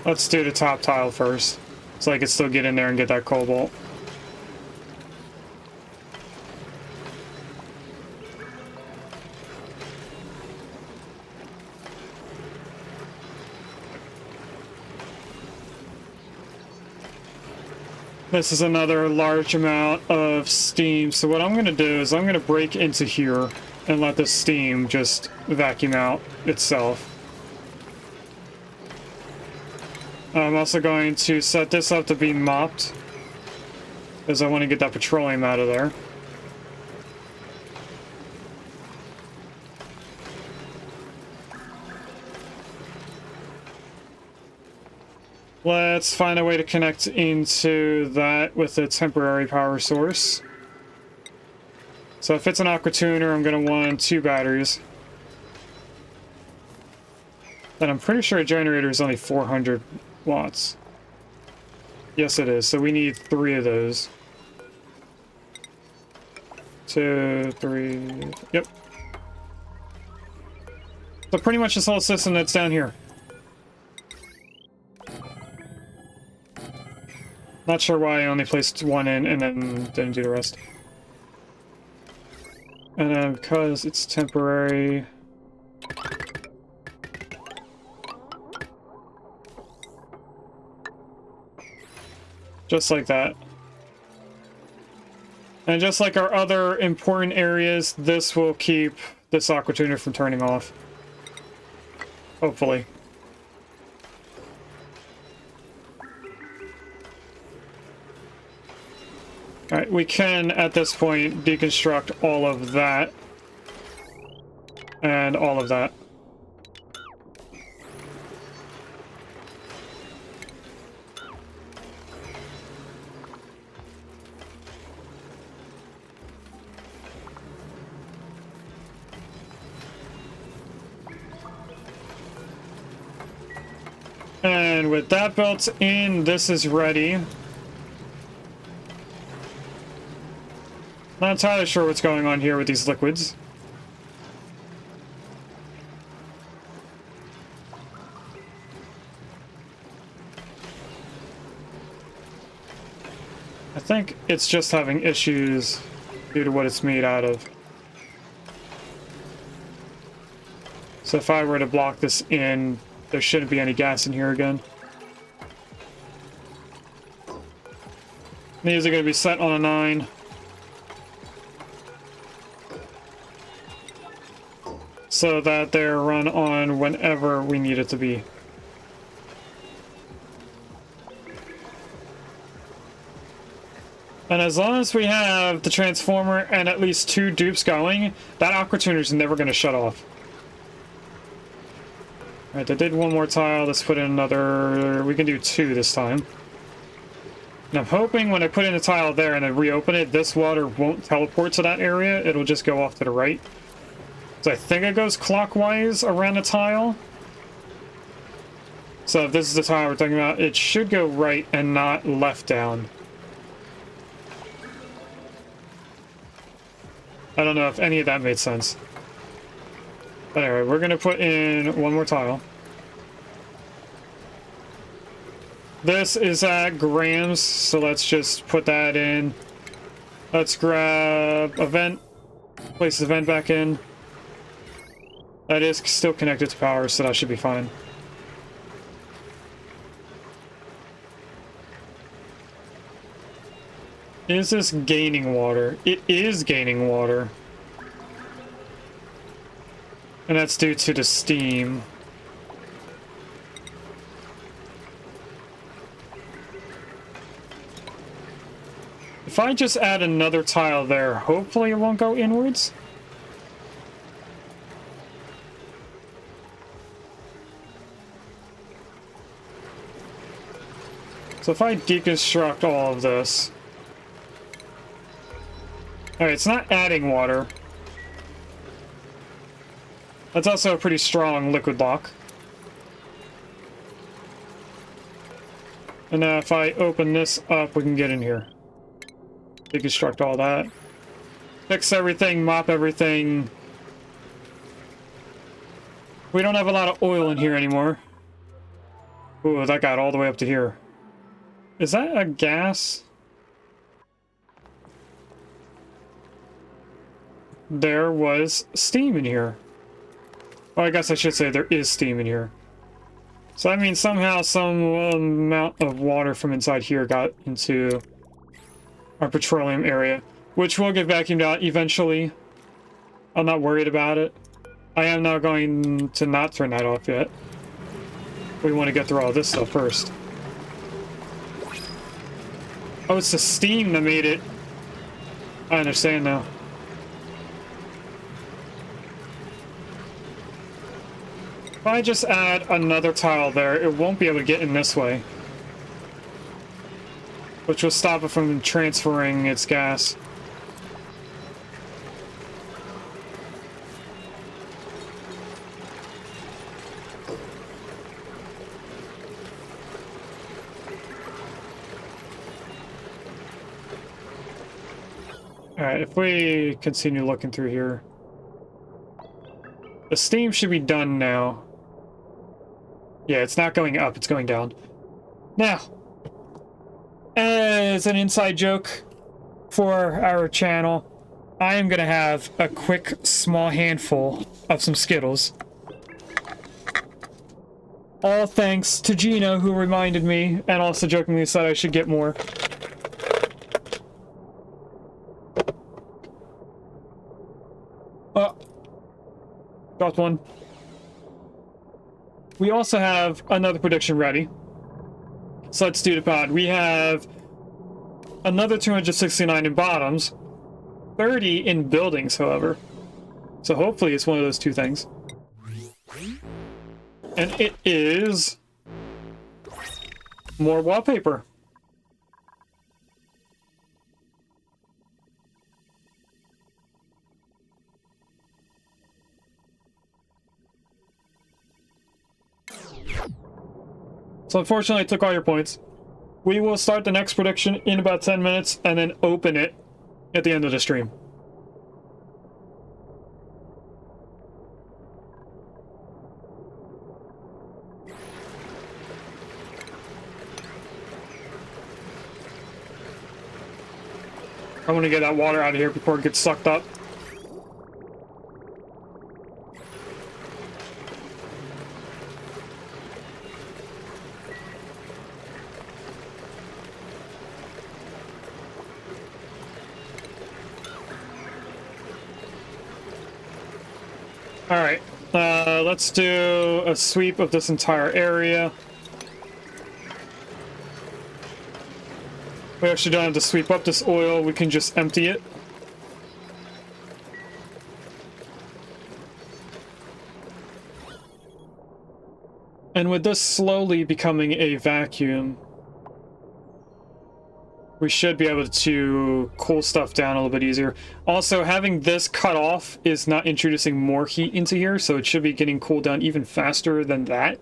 Let's do the top tile first, so I can still get in there and get that cobalt. This is another large amount of steam, so what I'm going to do is I'm going to break into here and let the steam just vacuum out itself. I'm also going to set this up to be mopped, because I want to get that petroleum out of there. Let's find a way to connect into that with a temporary power source. So if it's an aqua tuner, I'm going to want 2 batteries. And I'm pretty sure a generator is only 400 watts. Yes, it is. So we need 3 of those. 2, 3. Yep. So pretty much this whole system that's down here. Not sure why I only placed 1 in and then didn't do the rest. And then because it's temporary... Just like that. And just like our other important areas, this will keep this aqua tuner from turning off. Hopefully. Alright, we can, at this point, deconstruct all of that. And all of that. And with that built in, this is ready. Not entirely sure what's going on here with these liquids. I think it's just having issues due to what it's made out of. So if I were to block this in, there shouldn't be any gas in here again. These are going to be set on a 9. So that they're run on whenever we need it to be. And as long as we have the transformer and at least 2 dupes going, that aqua tuner is never going to shut off. Alright, I did 1 more tile. Let's put in another... We can do 2 this time. And I'm hoping when I put in a tile there and I reopen it, this water won't teleport to that area. It'll just go off to the right. So I think it goes clockwise around the tile. So if this is the tile we're talking about, it should go right and not left down. I don't know if any of that made sense. But anyway, we're going to put in 1 more tile. This is at grams, so let's just put that in. Let's grab a vent, place the vent back in. That is still connected to power, so that should be fine. Is this gaining water? It is gaining water. And that's due to the steam. If I just add another tile there, hopefully it won't go inwards. So if I deconstruct all of this... Alright, it's not adding water. That's also a pretty strong liquid lock. And now if I open this up, we can get in here. Deconstruct all that. Fix everything, mop everything. We don't have a lot of oil in here anymore. Ooh, that got all the way up to here. Is that a gas? There was steam in here. Well, I guess I should say there is steam in here. So that means somehow some amount of water from inside here got into our petroleum area, which will get vacuumed out eventually. I'm not worried about it. I am now going to not turn that off yet. We want to get through all this stuff first. Oh, it's the steam that made it. I understand now. If I just add another tile there, it won't be able to get in this way. Which will stop it from transferring its gas. Alright, if we continue looking through here. The steam should be done now. Yeah, it's not going up, it's going down. Now, as an inside joke for our channel, I am going to have a quick, small handful of some Skittles. All thanks to Gino, who reminded me, and also jokingly said I should get more. Oh, dropped one. We also have another prediction ready. So let's do the pod. We have another 269 in bottoms, 30 in buildings, however. So hopefully it's one of those two things. And it is more wallpaper. So unfortunately, I took all your points. We will start the next prediction in about 10 minutes and then open it at the end of the stream. I want to get that water out of here before it gets sucked up. Alright, let's do a sweep of this entire area. We actually don't have to sweep up this oil, we can just empty it. And with this slowly becoming a vacuum, we should be able to cool stuff down a little bit easier. Also, having this cut off is not introducing more heat into here, so it should be getting cooled down even faster than that.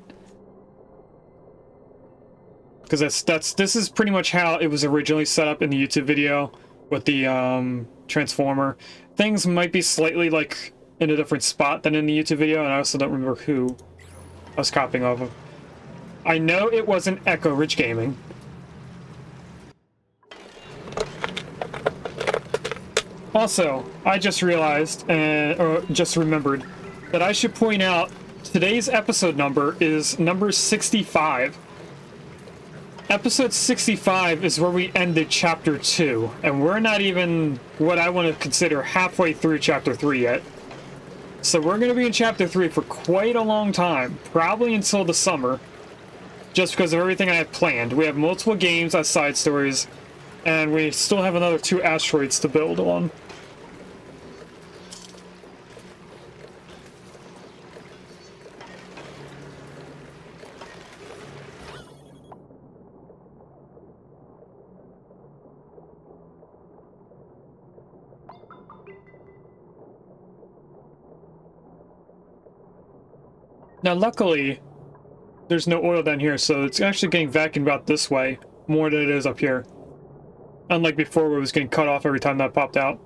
Because this is pretty much how it was originally set up in the YouTube video with the transformer. Things might be slightly like in a different spot than in the YouTube video, and I also don't remember who I was copying off of. I know it wasn't Echo Ridge Gaming. Also, I just realized, or just remembered, that I should point out today's episode number is number 65. Episode 65 is where we ended Chapter 2, and we're not even what I want to consider halfway through Chapter 3 yet. So we're going to be in Chapter 3 for quite a long time, probably until the summer, just because of everything I have planned. We have multiple games as side stories, and we still have another 2 asteroids to build on. Now, luckily, there's no oil down here, so it's actually getting vacuumed out this way more than it is up here. Unlike before, where it was getting cut off every time that popped out.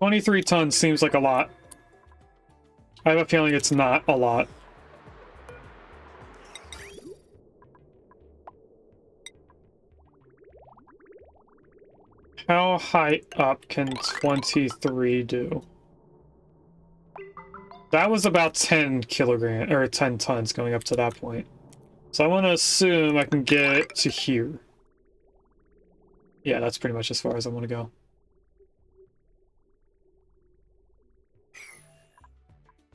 $23 tons seems like a lot. I have a feeling it's not a lot. How high up can 23 do? That was about 10 kilograms, or 10 tons going up to that point. So I want to assume I can get to here. Yeah, that's pretty much as far as I want to go.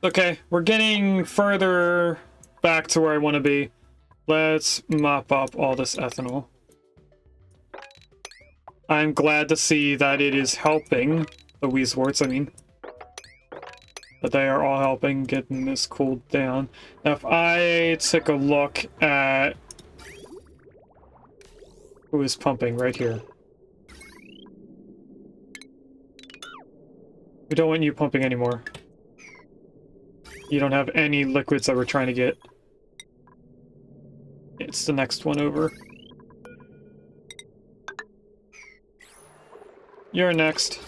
Okay, we're getting further back to where I want to be. Let's mop up all this ethanol. I'm glad to see that it is helping the Weezeworts, I mean. That they are all helping getting this cooled down. Now, if I take a look at who is pumping right here. We don't want you pumping anymore. You don't have any liquids that we're trying to get. It's the next one over. You're next.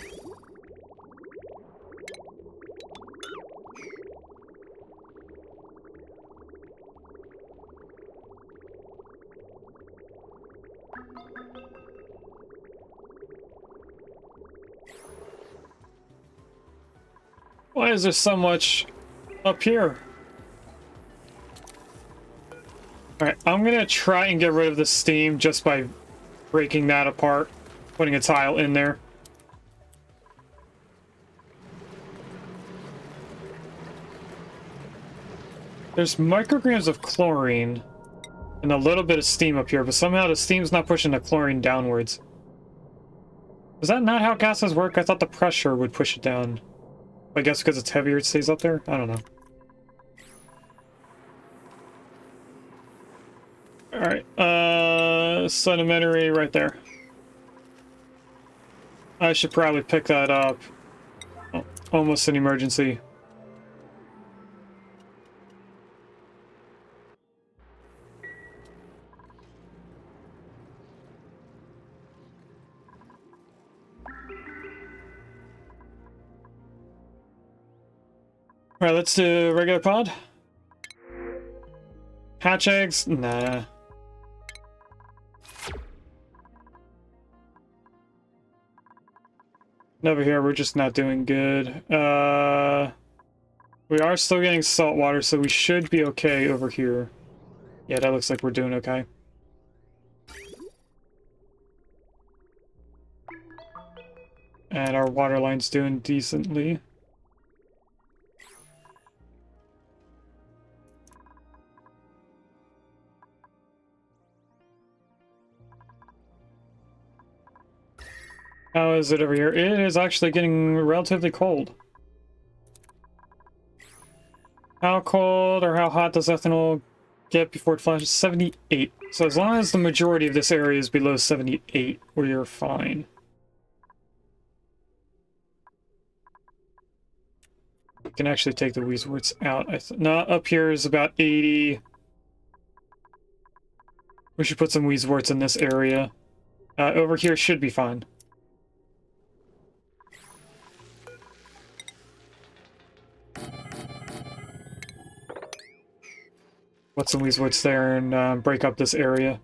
Why is there so much up here? Alright, I'm gonna try and get rid of the steam just by breaking that apart, putting a tile in there. There's micrograms of chlorine and a little bit of steam up here, but somehow the steam's not pushing the chlorine downwards. Is that not how gases work? I thought the pressure would push it down. I guess because it's heavier it stays up there? I don't know. Alright, sedimentary right there. I should probably pick that up. Oh, almost an emergency. Alright, let's do regular pod. Hatch eggs? Nah. Over here, we're just not doing good. We are still getting salt water, so we should be okay over here. Yeah, that looks like we're doing okay. And our water line's doing decently. How is it over here? It is actually getting relatively cold. How cold or how hot does ethanol get before it flashes? 78. So as long as the majority of this area is below 78, we're fine. We can actually take the weezeworts out. No, up here is about 80. We should put some weezeworts in this area. Over here should be fine. Put some weezeworts there and break up this area.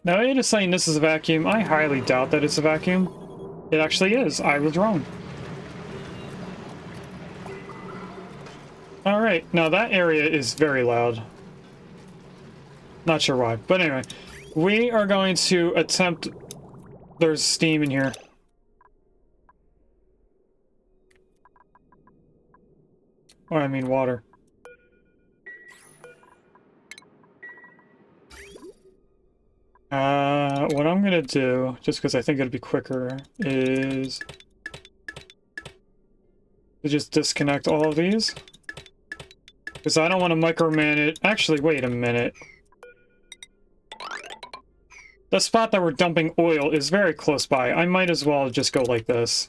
Now, it is saying this is a vacuum. I highly doubt that it's a vacuum. It actually is. I was wrong. Alright, now that area is very loud. Not sure why, but anyway. We are going to attempt... There's steam in here. Or, I mean water. What I'm gonna do, just because I think it'd be quicker, is... to just disconnect all of these. Because I don't want to micromanage... Actually, wait a minute. The spot that we're dumping oil is very close by. I might as well just go like this.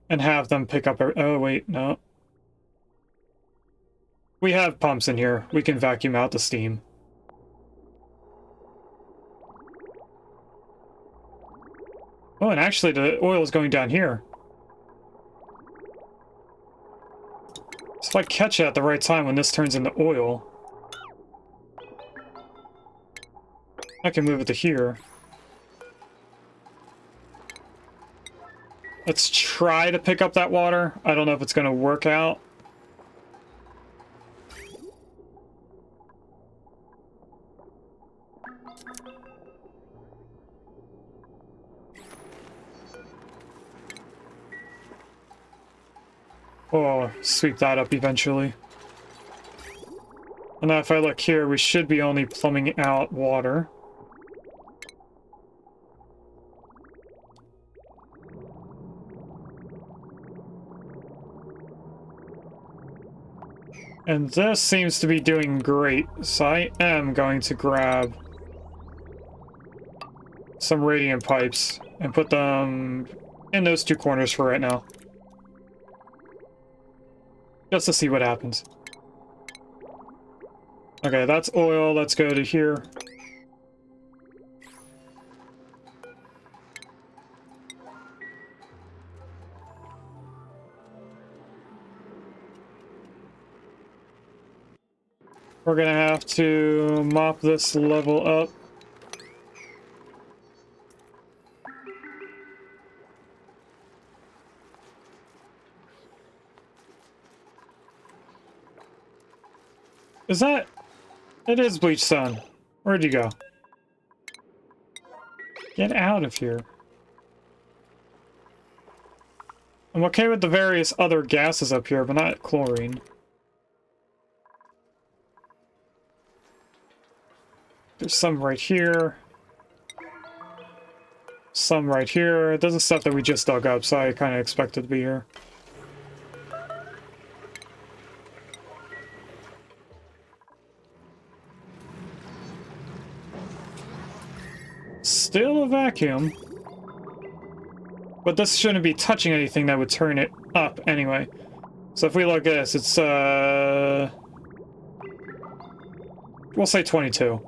And have them pick up... Oh, wait, no. We have pumps in here. We can vacuum out the steam. Oh, and actually the oil is going down here. So if I catch it at the right time when this turns into oil, I can move it to here. Let's try to pick up that water. I don't know if it's going to work out. Oh, sweep that up eventually. And now if I look here, we should be only plumbing out water. And this seems to be doing great, so I am going to grab some radiant pipes and put them in those two corners for right now. Just to see what happens. Okay, that's oil. Let's go to here. We're gonna have to mop this level up. Is that... It is bleach stone. Where'd you go? Get out of here. I'm okay with the various other gases up here, but not chlorine. There's some right here. Some right here. This is stuff that we just dug up, so I kind of expected to be here. Still a vacuum. But this shouldn't be touching anything that would turn it up anyway. So if we look at this, it's, we'll say 22.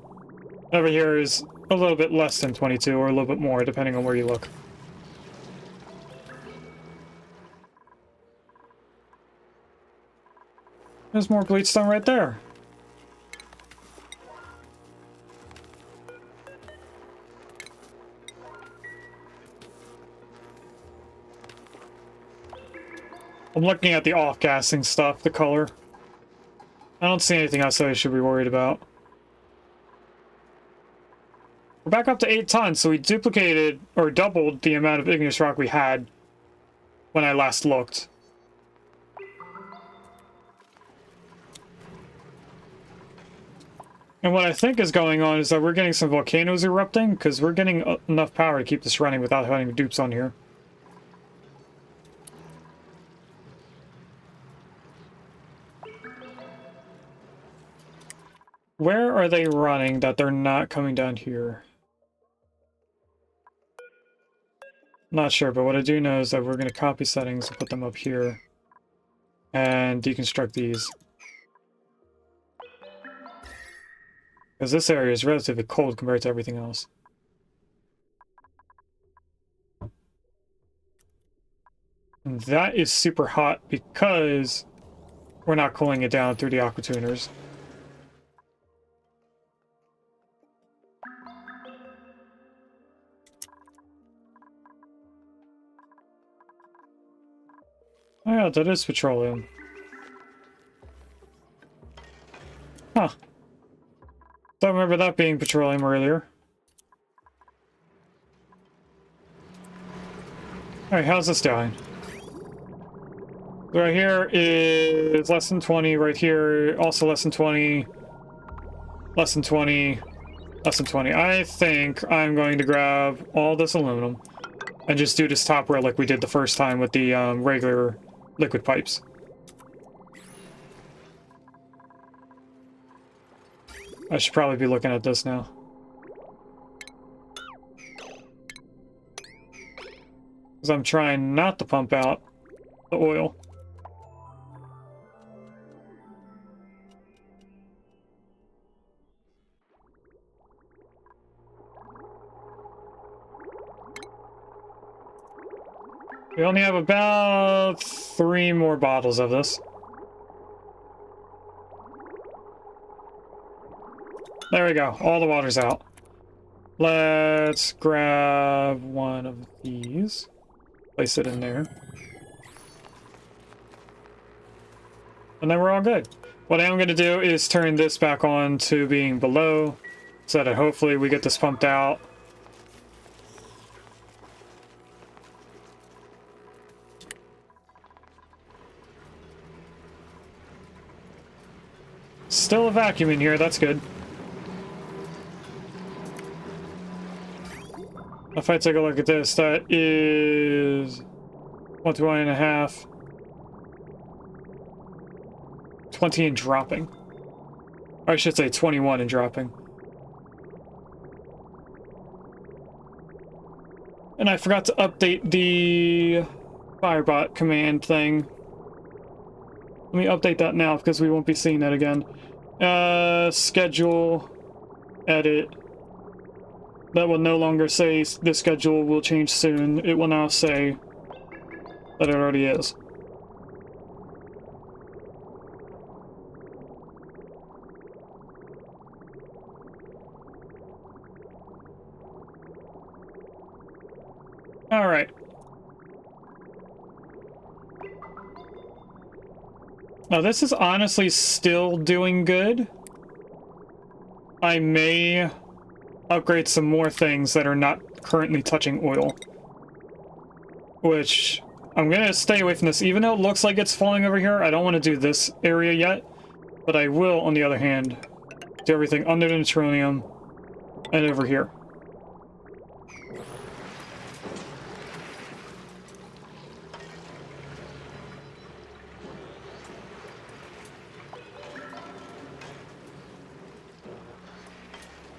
Over here is a little bit less than 22, or a little bit more, depending on where you look. There's more bleach stone right there. I'm looking at the off-gassing stuff, the color. I don't see anything else that I should be worried about. We're back up to 8 tons, so we duplicated, or doubled, the amount of igneous rock we had when I last looked. And what I think is going on is that we're getting some volcanoes erupting, because we're getting enough power to keep this running without having dupes on here. Where are they running that they're not coming down here? Not sure, but what I do know is that we're going to copy settings and put them up here and deconstruct these. Because this area is relatively cold compared to everything else. And that is super hot because we're not cooling it down through the aqua tuners. Oh yeah, that is petroleum. Huh. Don't remember that being petroleum earlier. Alright, how's this doing? Right here is less than 20, right here also less than 20, less than 20, less than 20. I think I'm going to grab all this aluminum and just do this top row like we did the first time with the regular liquid pipes. I should probably be looking at this now. Because I'm trying not to pump out the oil. We only have about 3 more bottles of this. There we go. All the water's out. Let's grab one of these. Place it in there. And then we're all good. What I am going to do is turn this back on to being below so that hopefully we get this pumped out. Still a vacuum in here, that's good. If I take a look at this, that is 1.5. 20 and dropping. Or I should say 21 and dropping. And I forgot to update the Firebot command thing. Let me update that now because we won't be seeing that again. Schedule, edit. That will no longer say the schedule will change soon. It will now say that it already is. All right. Now this is honestly still doing good. I may upgrade some more things that are not currently touching oil. Which, I'm gonna stay away from this. Even though it looks like it's falling over here, I don't want to do this area yet. But I will, on the other hand, do everything under the neutronium and over here.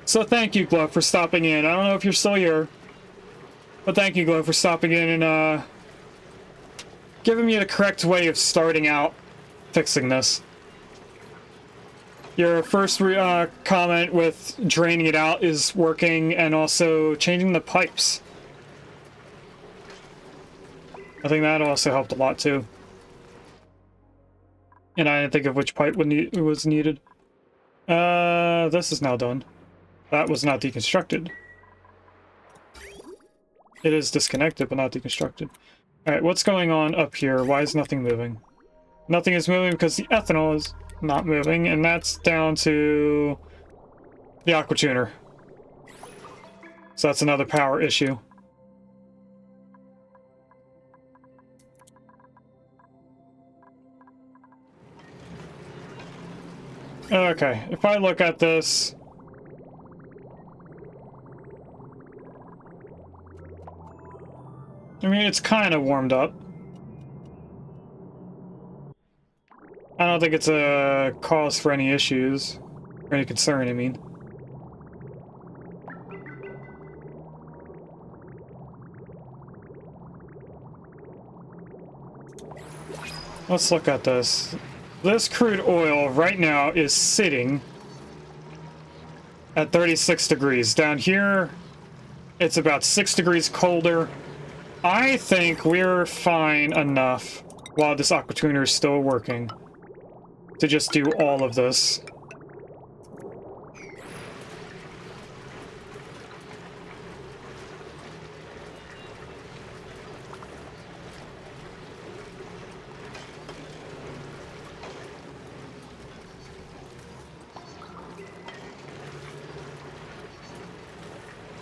So thank you, Glow, for stopping in. I don't know if you're still here, but thank you, Glow, for stopping in and giving me the correct way of starting out fixing this. Your first comment with draining it out is working, and also changing the pipes. I think that also helped a lot too. And I didn't think of which pipe was needed. This is now done. That was not deconstructed. It is disconnected, but not deconstructed. Alright, what's going on up here? Why is nothing moving? Nothing is moving because the ethanol is not moving, and that's down to the aqua tuner. So that's another power issue. Okay, if I look at this... I mean, it's kind of warmed up. I don't think it's a cause for any issues. Or any concern, I mean. Let's look at this. This crude oil right now is sitting at 36 degrees. Down here, it's about 6 degrees colder. I think we're fine enough while this aqua tuner is still working to just do all of this.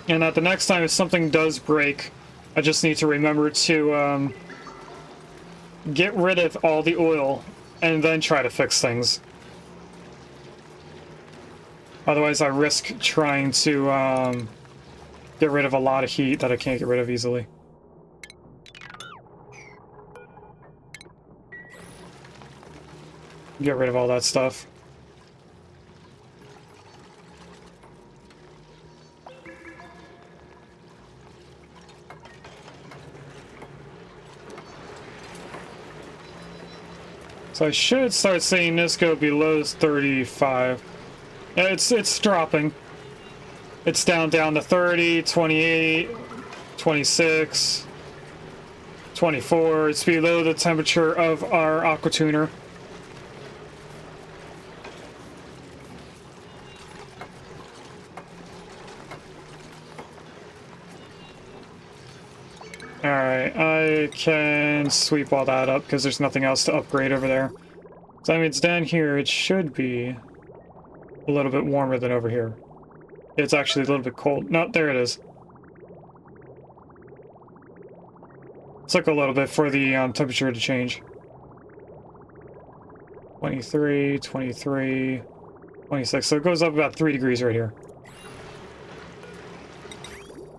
And that the next time if something does break, I just need to remember to get rid of all the oil and then try to fix things. Otherwise I risk trying to get rid of a lot of heat that I can't get rid of easily. Get rid of all that stuff. So I should start seeing this go below 35. Yeah, it's dropping. It's down to 30, 28, 26, 24. It's below the temperature of our aqua tuner. Alright, I can sweep all that up because there's nothing else to upgrade over there. So I mean, it's down here, it should be a little bit warmer than over here. It's actually a little bit cold. No, there it is. Took a little bit for the temperature to change. 23, 23, 26. So it goes up about 3 degrees right here.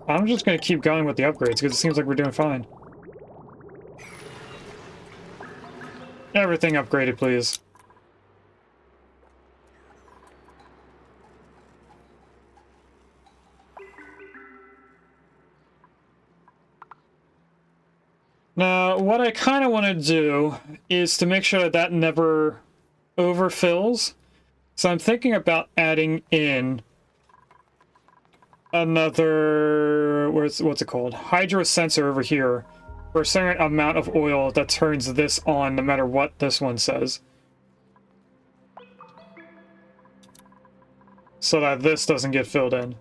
I'm just going to keep going with the upgrades because it seems like we're doing fine. Everything upgraded, please. Now, what I kind of want to do is to make sure that that never overfills. So I'm thinking about adding in another, what's it called? Hydro sensor over here for a certain amount of oil that turns this on no matter what this one says. So that this doesn't get filled in.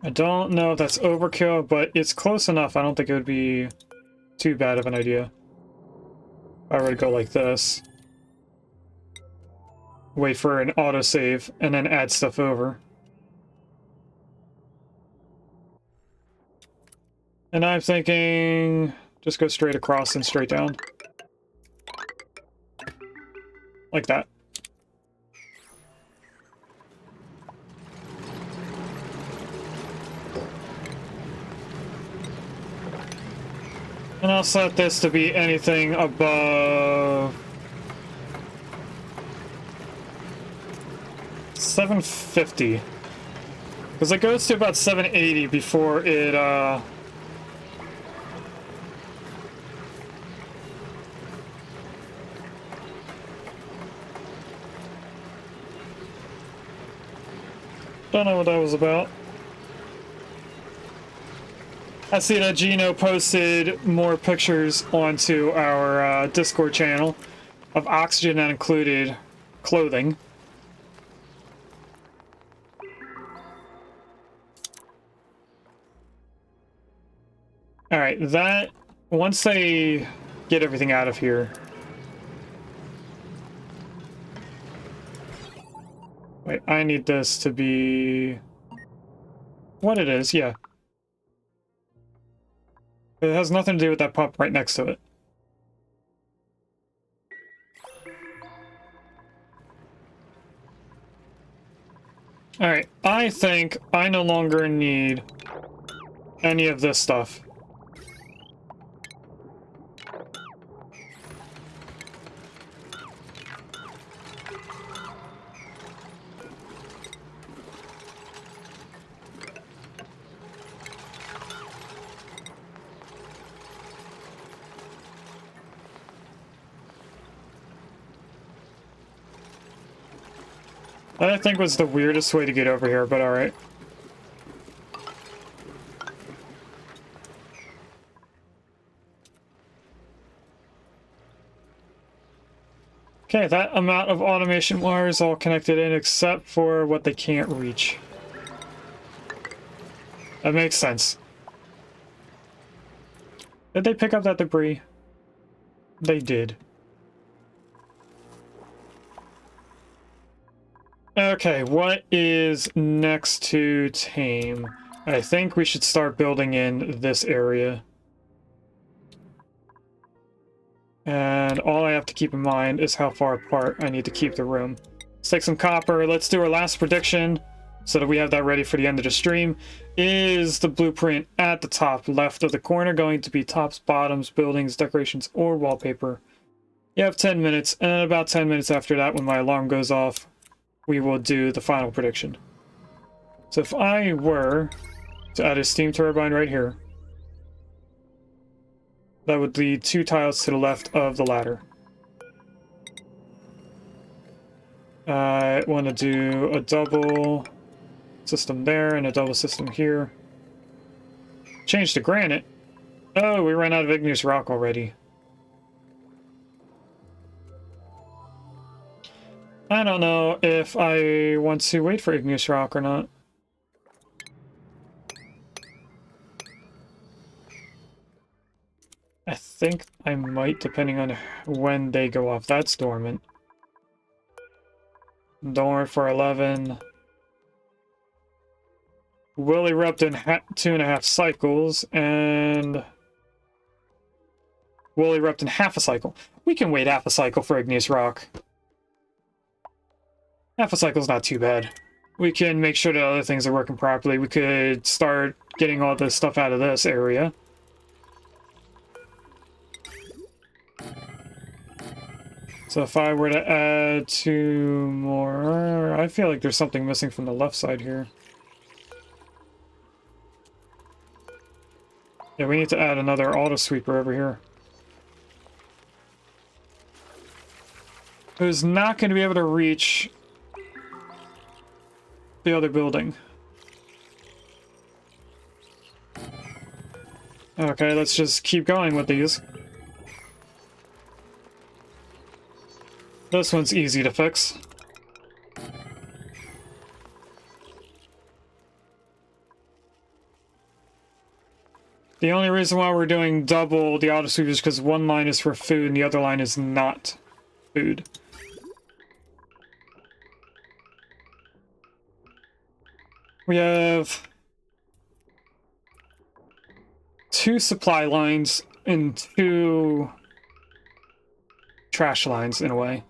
I don't know if that's overkill, but it's close enough. I don't think it would be too bad of an idea. If I were to go like this. Wait for an autosave, and then add stuff over. And I'm thinking, just go straight across and straight down. Like that. And I'll set this to be anything above 750. Because it goes to about 780 before it, don't know what that was about. I see that Gino posted more pictures onto our Discord channel of oxygen that included clothing. Alright, that, once they get everything out of here. Wait, I need this to be what it is, yeah. It has nothing to do with that pump right next to it. Alright, I think I no longer need any of this stuff. That I think was the weirdest way to get over here, but alright. Okay, that amount of automation wires all connected in except for what they can't reach. That makes sense. Did they pick up that debris? They did. Okay, what is next to tame? I think we should start building in this area. And all I have to keep in mind is how far apart I need to keep the room. Let's take some copper. Let's do our last prediction so that we have that ready for the end of the stream. Is the blueprint at the top left of the corner going to be tops, bottoms, buildings, decorations, or wallpaper? You have 10 minutes, and about 10 minutes after that, when my alarm goes off, we will do the final prediction. So if I were to add a steam turbine right here, that would lead 2 tiles to the left of the ladder. I want to do a double system there and a double system here. Change to granite. Oh, we ran out of igneous rock already. I don't know if I want to wait for igneous rock or not. I think I might, depending on when they go off. That's dormant. Dormant for 11. Will erupt in 2.5 cycles, and will erupt in half a cycle. We can wait half a cycle for igneous rock. Half a cycle's not too bad. We can make sure that other things are working properly. We could start getting all this stuff out of this area. So if I were to add 2 more... I feel like there's something missing from the left side here. Yeah, we need to add another auto sweeper over here. Who's not going to be able to reach the other building. Okay, let's just keep going with these. This one's easy to fix. The only reason why we're doing double the auto sweep is because one line is for food and the other line is not food. We have 2 supply lines and 2 trash lines in a way.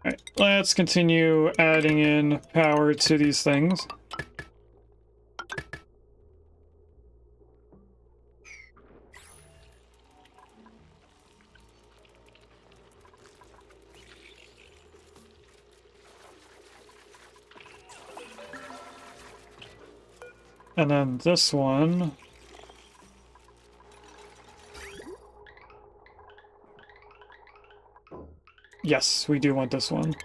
Alright, let's continue adding in power to these things. And then this one. Yes, we do want this one.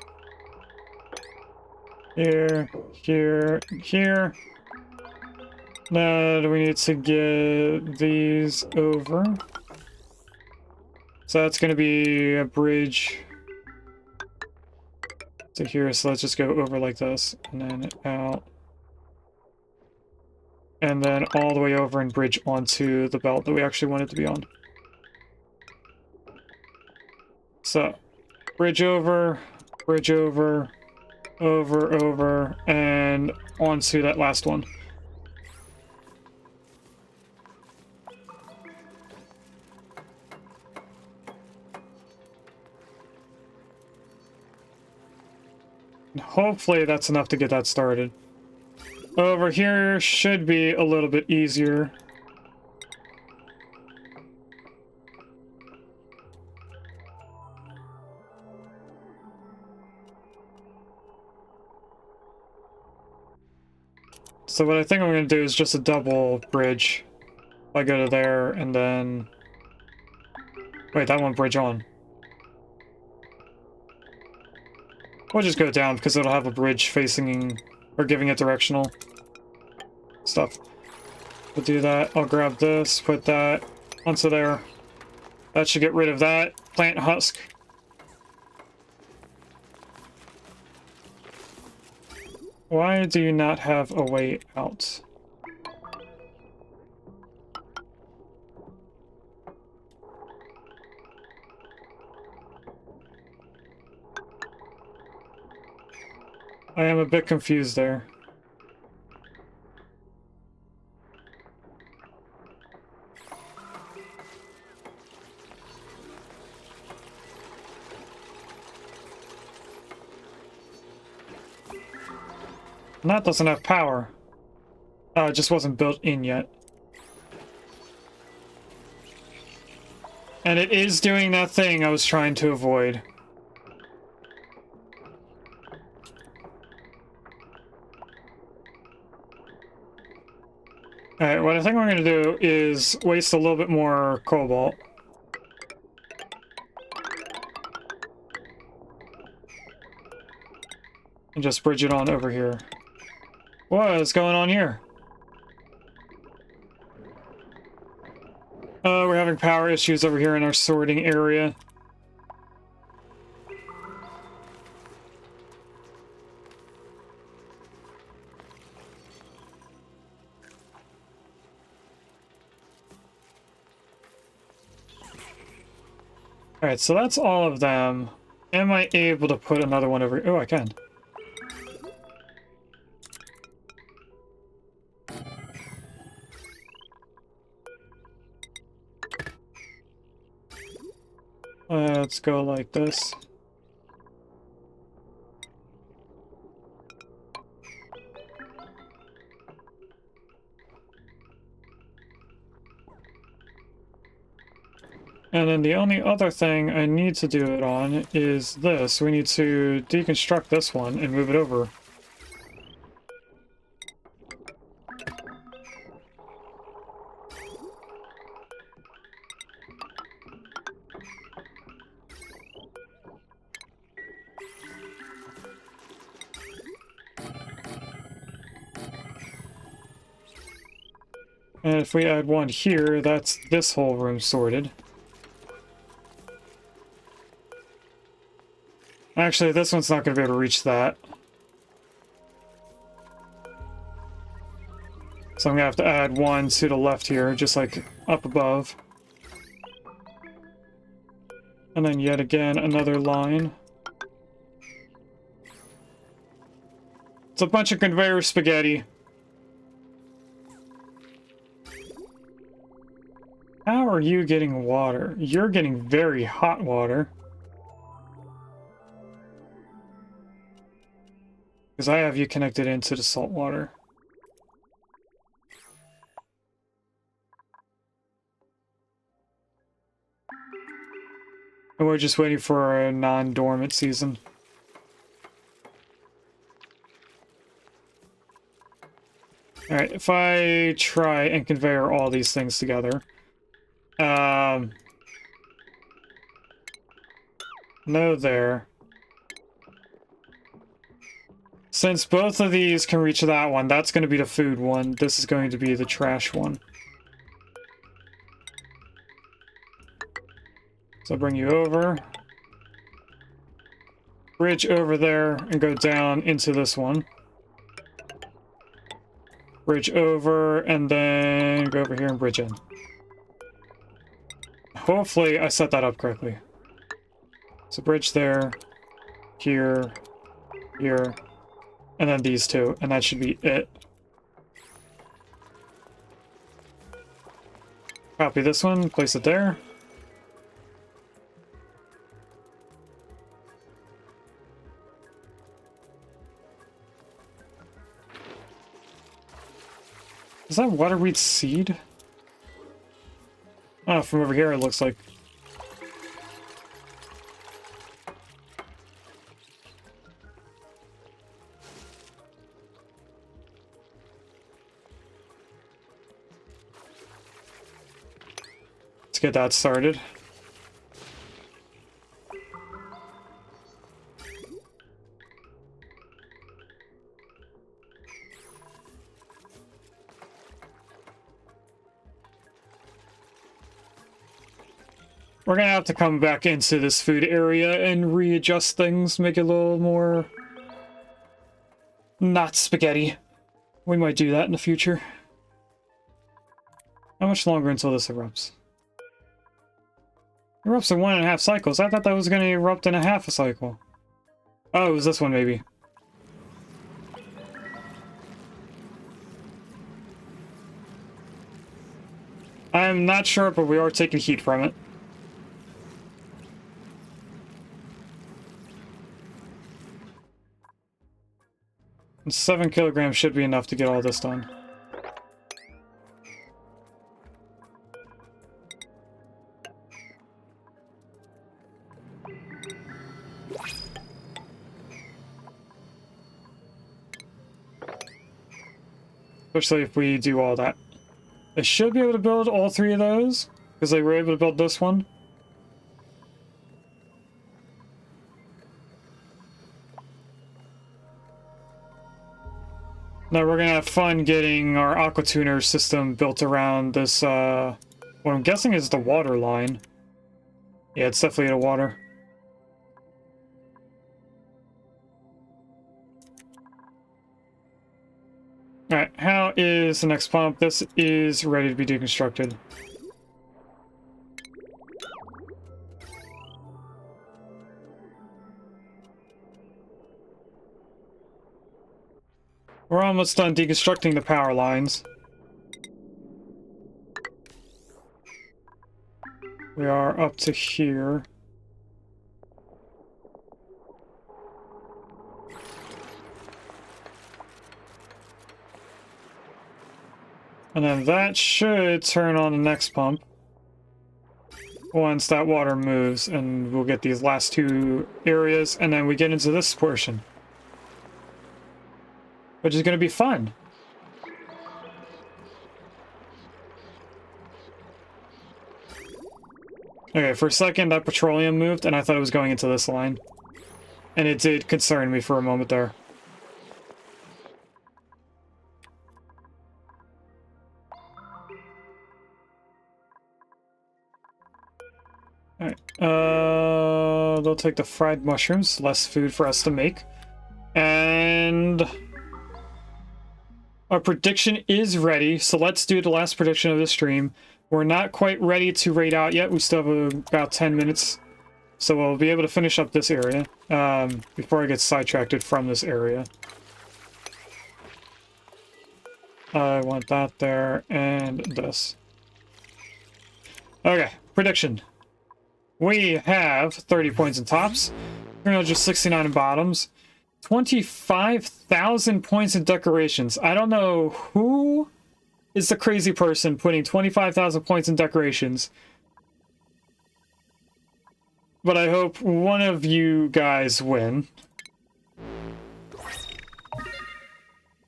Here, here, here. Now we need to get these over. So that's going to be a bridge to here. So let's just go over like this and then out. And then all the way over and bridge onto the belt that we actually want it to be on. So, bridge over, over, over, and onto that last one. And hopefully that's enough to get that started. Over here should be a little bit easier. So what I think I'm going to do is just a double bridge. I go to there and then... Wait, that one bridge on. We'll just go down because it'll have a bridge facing... or giving it directional stuff. We'll do that. I'll grab this, put that onto there. That should get rid of that plant husk. Why do you not have a way out? I am a bit confused there. And that doesn't have power. It just wasn't built in yet. And it is doing that thing I was trying to avoid. Alright, what I think I'm going to do is waste a little bit more cobalt. And just bridge it on over here. What is going on here? We're having power issues over here in our sorting area. Alright, so that's all of them. Am I able to put another one over? Oh, I can. Let's go like this. And then the only other thing I need to do it on is this. We need to deconstruct this one and move it over. And if we add one here, that's this whole room sorted. Actually, this one's not going to be able to reach that. So I'm going to have to add one to the left here, just like up above. And then yet again, another line. It's a bunch of conveyor spaghetti. How are you getting water? You're getting very hot water. Because I have you connected into the salt water. And we're just waiting for a non-dormant season. Alright, if I try and conveyor all these things together. No there. Since both of these can reach that one, that's going to be the food one. This is going to be the trash one. So I'll bring you over. Bridge over there and go down into this one. Bridge over and then go over here and bridge in. Hopefully I set that up correctly. So bridge there, here, here, and then these two, and that should be it. Copy this one, place it there. Is that waterweed seed? Oh, from over here it looks like. get that started. We're gonna have to come back into this food area and readjust things, make it a little more not spaghetti. We might do that in the future. How much longer until this erupts? It erupts in 1.5 cycles. I thought that was gonna erupt in a half a cycle. Oh, it was this one maybe. I'm not sure, but we are taking heat from it. And 7 kilograms should be enough to get all this done. Especially if we do all that. I should be able to build all 3 of those, because they were able to build this one. Now we're gonna have fun getting our aqua tuner system built around this, what I'm guessing is the water line. Yeah, it's definitely the water. Alright, how is the next pump? This is ready to be deconstructed. We're almost done deconstructing the power lines. We are up to here. And then that should turn on the next pump once that water moves, and we'll get these last 2 areas, and then we get into this portion, which is going to be fun. Okay, for a second that petroleum moved, and I thought it was going into this line. And it did concern me for a moment there. Alright, they'll take the fried mushrooms, less food for us to make. And our prediction is ready, so let's do the last prediction of the stream. We're not quite ready to raid out yet, we still have about 10 minutes. So we'll be able to finish up this area, before I get sidetracked from this area. I want that there, and this. Okay, prediction. We have 30 points in tops, 369 in bottoms, 25,000 points in decorations. I don't know who is the crazy person putting 25,000 points in decorations, but I hope one of you guys win.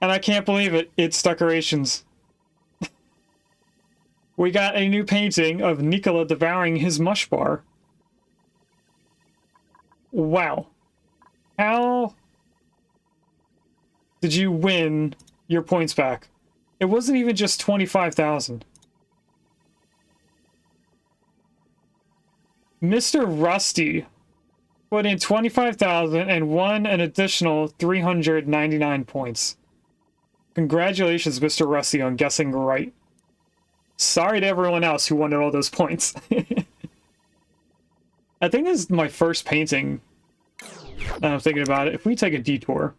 And I can't believe it, it's decorations. We got a new painting of Nicola devouring his mush bar. Wow. How did you win your points back? It wasn't even just 25,000. Mr. Rusty put in 25,000 and won an additional 399 points. Congratulations, Mr. Rusty, on guessing right. Sorry to everyone else who wanted all those points. I think this is my first painting. I'm thinking about it. If we take a detour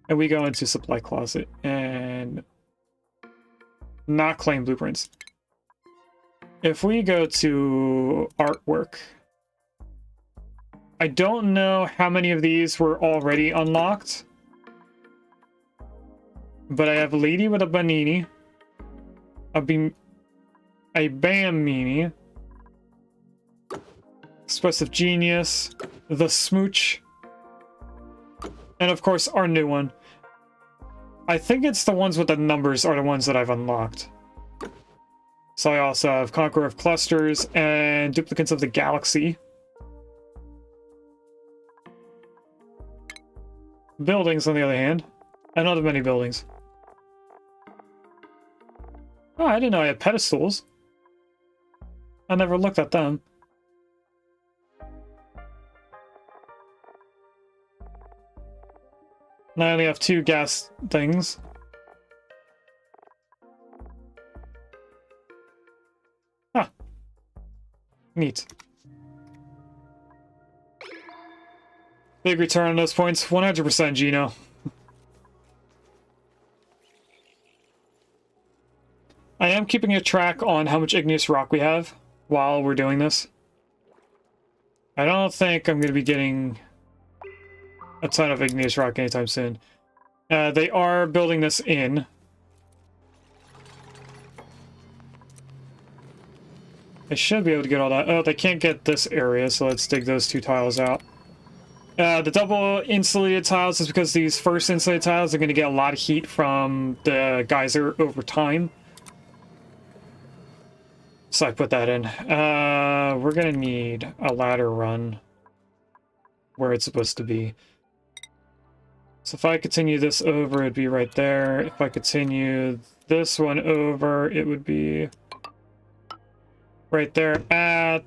and we go into supply closet and not claim blueprints. If we go to artwork, I don't know how many of these were already unlocked, but I have Lady with a Banini, a Bam Meanie, Expressive Genius, the Smooch, and of course our new one. I think it's the ones with the numbers are the ones that I've unlocked. So I also have Conqueror of Clusters and Duplicates of the Galaxy. Buildings, on the other hand. I don't have many buildings. Oh, I didn't know I had pedestals. I never looked at them. And I only have 2 gas things. Ah. Neat. Big return on those points. 100% Geno. I am keeping a track on how much igneous rock we have while we're doing this. I don't think I'm going to be getting a ton of igneous rock anytime soon. They are building this in. I should be able to get all that. Oh, they can't get this area, so let's dig those 2 tiles out. The double insulated tiles is because these first insulated tiles are going to get a lot of heat from the geyser over time. So I put that in. We're going to need a ladder run where it's supposed to be. So if I continue this over, it'd be right there. If I continue this one over, it would be right there at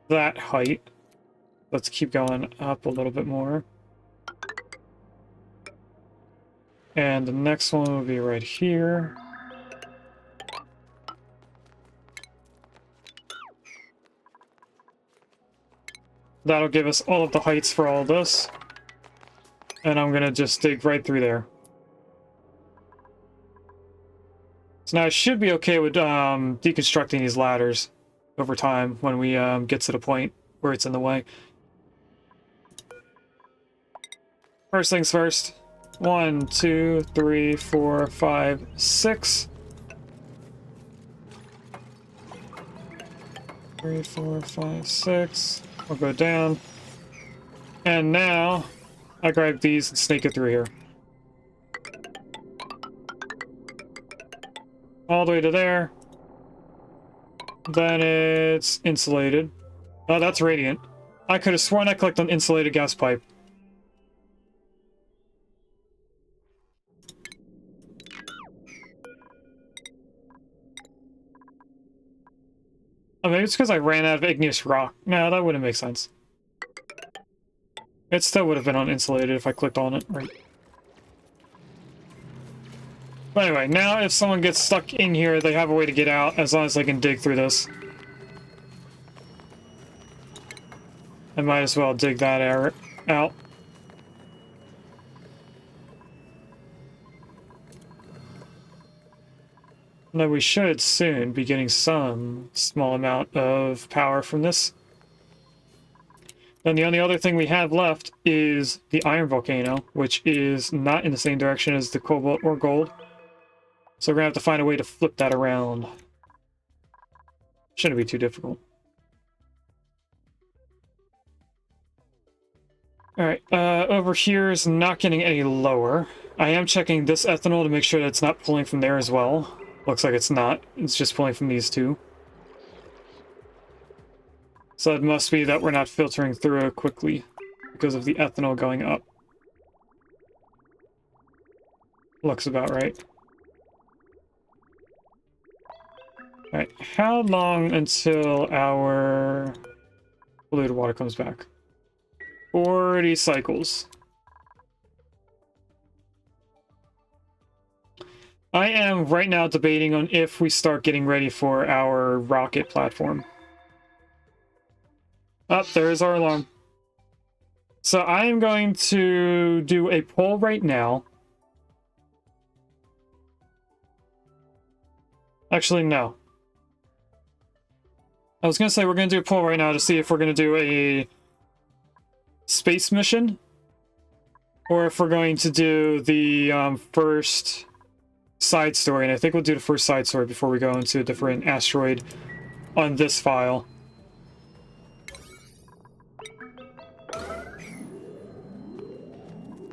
that height. Let's keep going up a little bit more. And the next one will be right here. That'll give us all of the heights for all of this. And I'm gonna just dig right through there. So now I should be okay with deconstructing these ladders over time when we get to the point where it's in the way. First things first. 1, 2, 3, 4, 5, 6. 3, 4, 5, 6. I'll go down. And now I grab these and snake it through here. All the way to there. Then it's insulated. Oh, that's radiant. I could have sworn I clicked on insulated gas pipe. Oh, maybe it's because I ran out of igneous rock. No, that wouldn't make sense. It still would have been uninsulated if I clicked on it, right? But anyway, now if someone gets stuck in here, they have a way to get out as long as they can dig through this. I might as well dig that out. Now we should soon be getting some small amount of power from this. Then the only other thing we have left is the iron volcano, which is not in the same direction as the cobalt or gold. So we're gonna have to find a way to flip that around. Shouldn't be too difficult. Alright, over here is not getting any lower. I am checking this ethanol to make sure that it's not pulling from there as well. Looks like it's not. It's just pulling from these 2. So it must be that we're not filtering through it quickly because of the ethanol going up. Looks about right. Alright, how long until our polluted water comes back? 40 cycles. I am right now debating on if we start getting ready for our rocket platform. Oh, there's our alarm. So I am going to do a poll right now. Actually, no. I was going to say we're going to do a poll right now to see if we're going to do a space mission or if we're going to do the first side story. And I think we'll do the first side story before we go into a different asteroid on this file.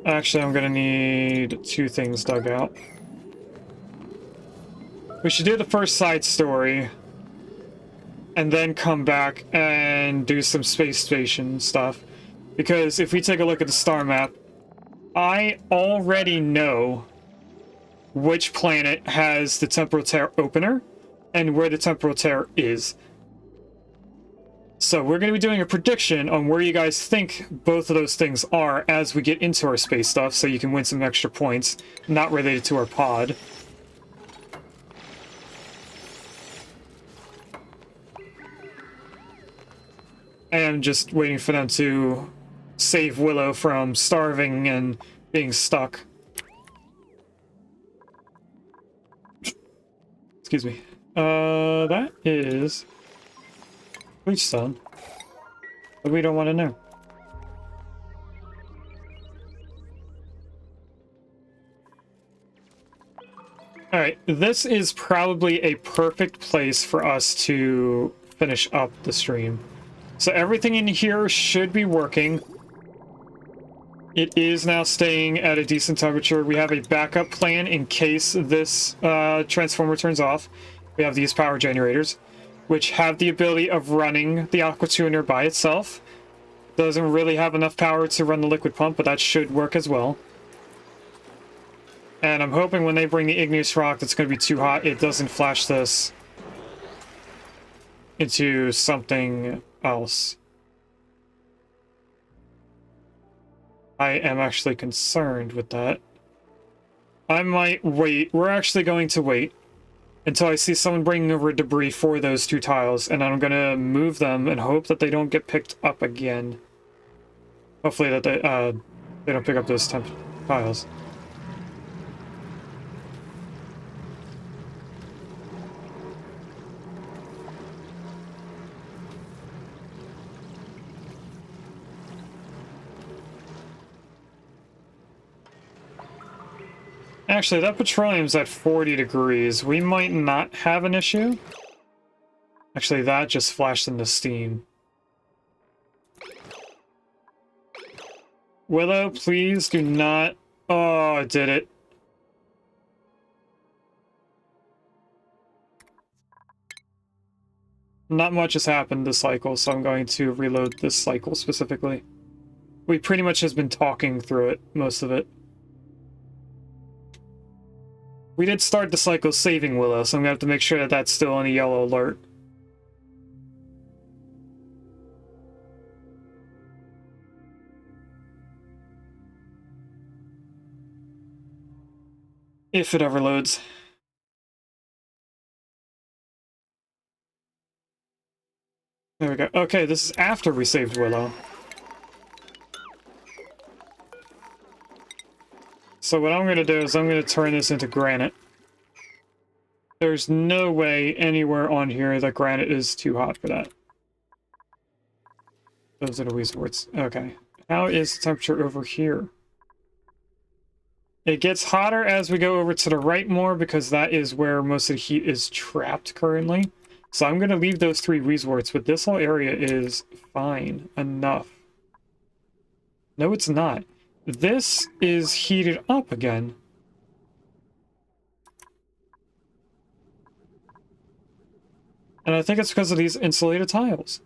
Actually, I'm gonna need 2 things dug out. We should do the first side story, and then come back and do some space station stuff. Because if we take a look at the star map, I already know which planet has the temporal tear opener and where the temporal tear is. So we're going to be doing a prediction on where you guys think both of those things are as we get into our space stuff, so you can win some extra points not related to our pod. I am just waiting for them to save Willow from starving and being stuck. Excuse me. That is Bleach Stone. But we don't want to know. Alright, this is probably a perfect place for us to finish up the stream. So everything in here should be working. It is now staying at a decent temperature. We have a backup plan in case this transformer turns off. We have these power generators, which have the ability of running the aqua tuner by itself. Doesn't really have enough power to run the liquid pump, but that should work as well. And I'm hoping when they bring the igneous rock that's going to be too hot, it doesn't flash this into something else. I am actually concerned with that. I might wait. We're actually going to wait until I see someone bringing over debris for those two tiles, and I'm going to move them and hope that they don't get picked up again. Hopefully that they don't pick up those temp tiles. Actually, that petroleum's at 40 degrees. We might not have an issue. Actually, that just flashed into steam. Willow, please do not... Oh, I did it. Not much has happened this cycle, so I'm going to reload this cycle specifically. We pretty much has been talking through it, most of it. We did start the cycle saving Willow, so I'm going to have to make sure that that's still on a yellow alert. If it ever loads. There we go. Okay, this is after we saved Willow. So what I'm going to do is I'm going to turn this into granite. There's no way anywhere on here that granite is too hot for that. Those are the resorts. Okay. How is the temperature over here? It gets hotter as we go over to the right more because that is where most of the heat is trapped currently. So I'm going to leave those three resorts, but this whole area is fine enough. No, it's not. This is heated up again. And I think it's because of these insulated tiles.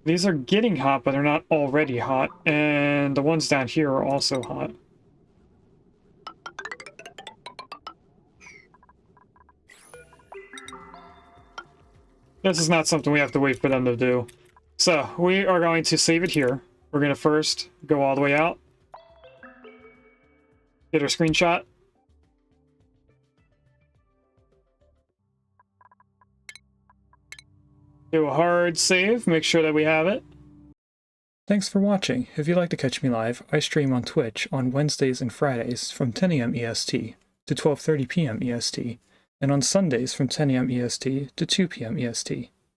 These are getting hot, but they're not already hot. And the ones down here are also hot. This is not something we have to wait for them to do. So, we are going to save it here. We're going to first go all the way out. Get our screenshot. Do a hard save, make sure that we have it. Thanks for watching. If you'd like to catch me live, I stream on Twitch on Wednesdays and Fridays from 10 AM EST to 12:30 PM EST, and on Sundays from 10 AM EST to 2 PM EST.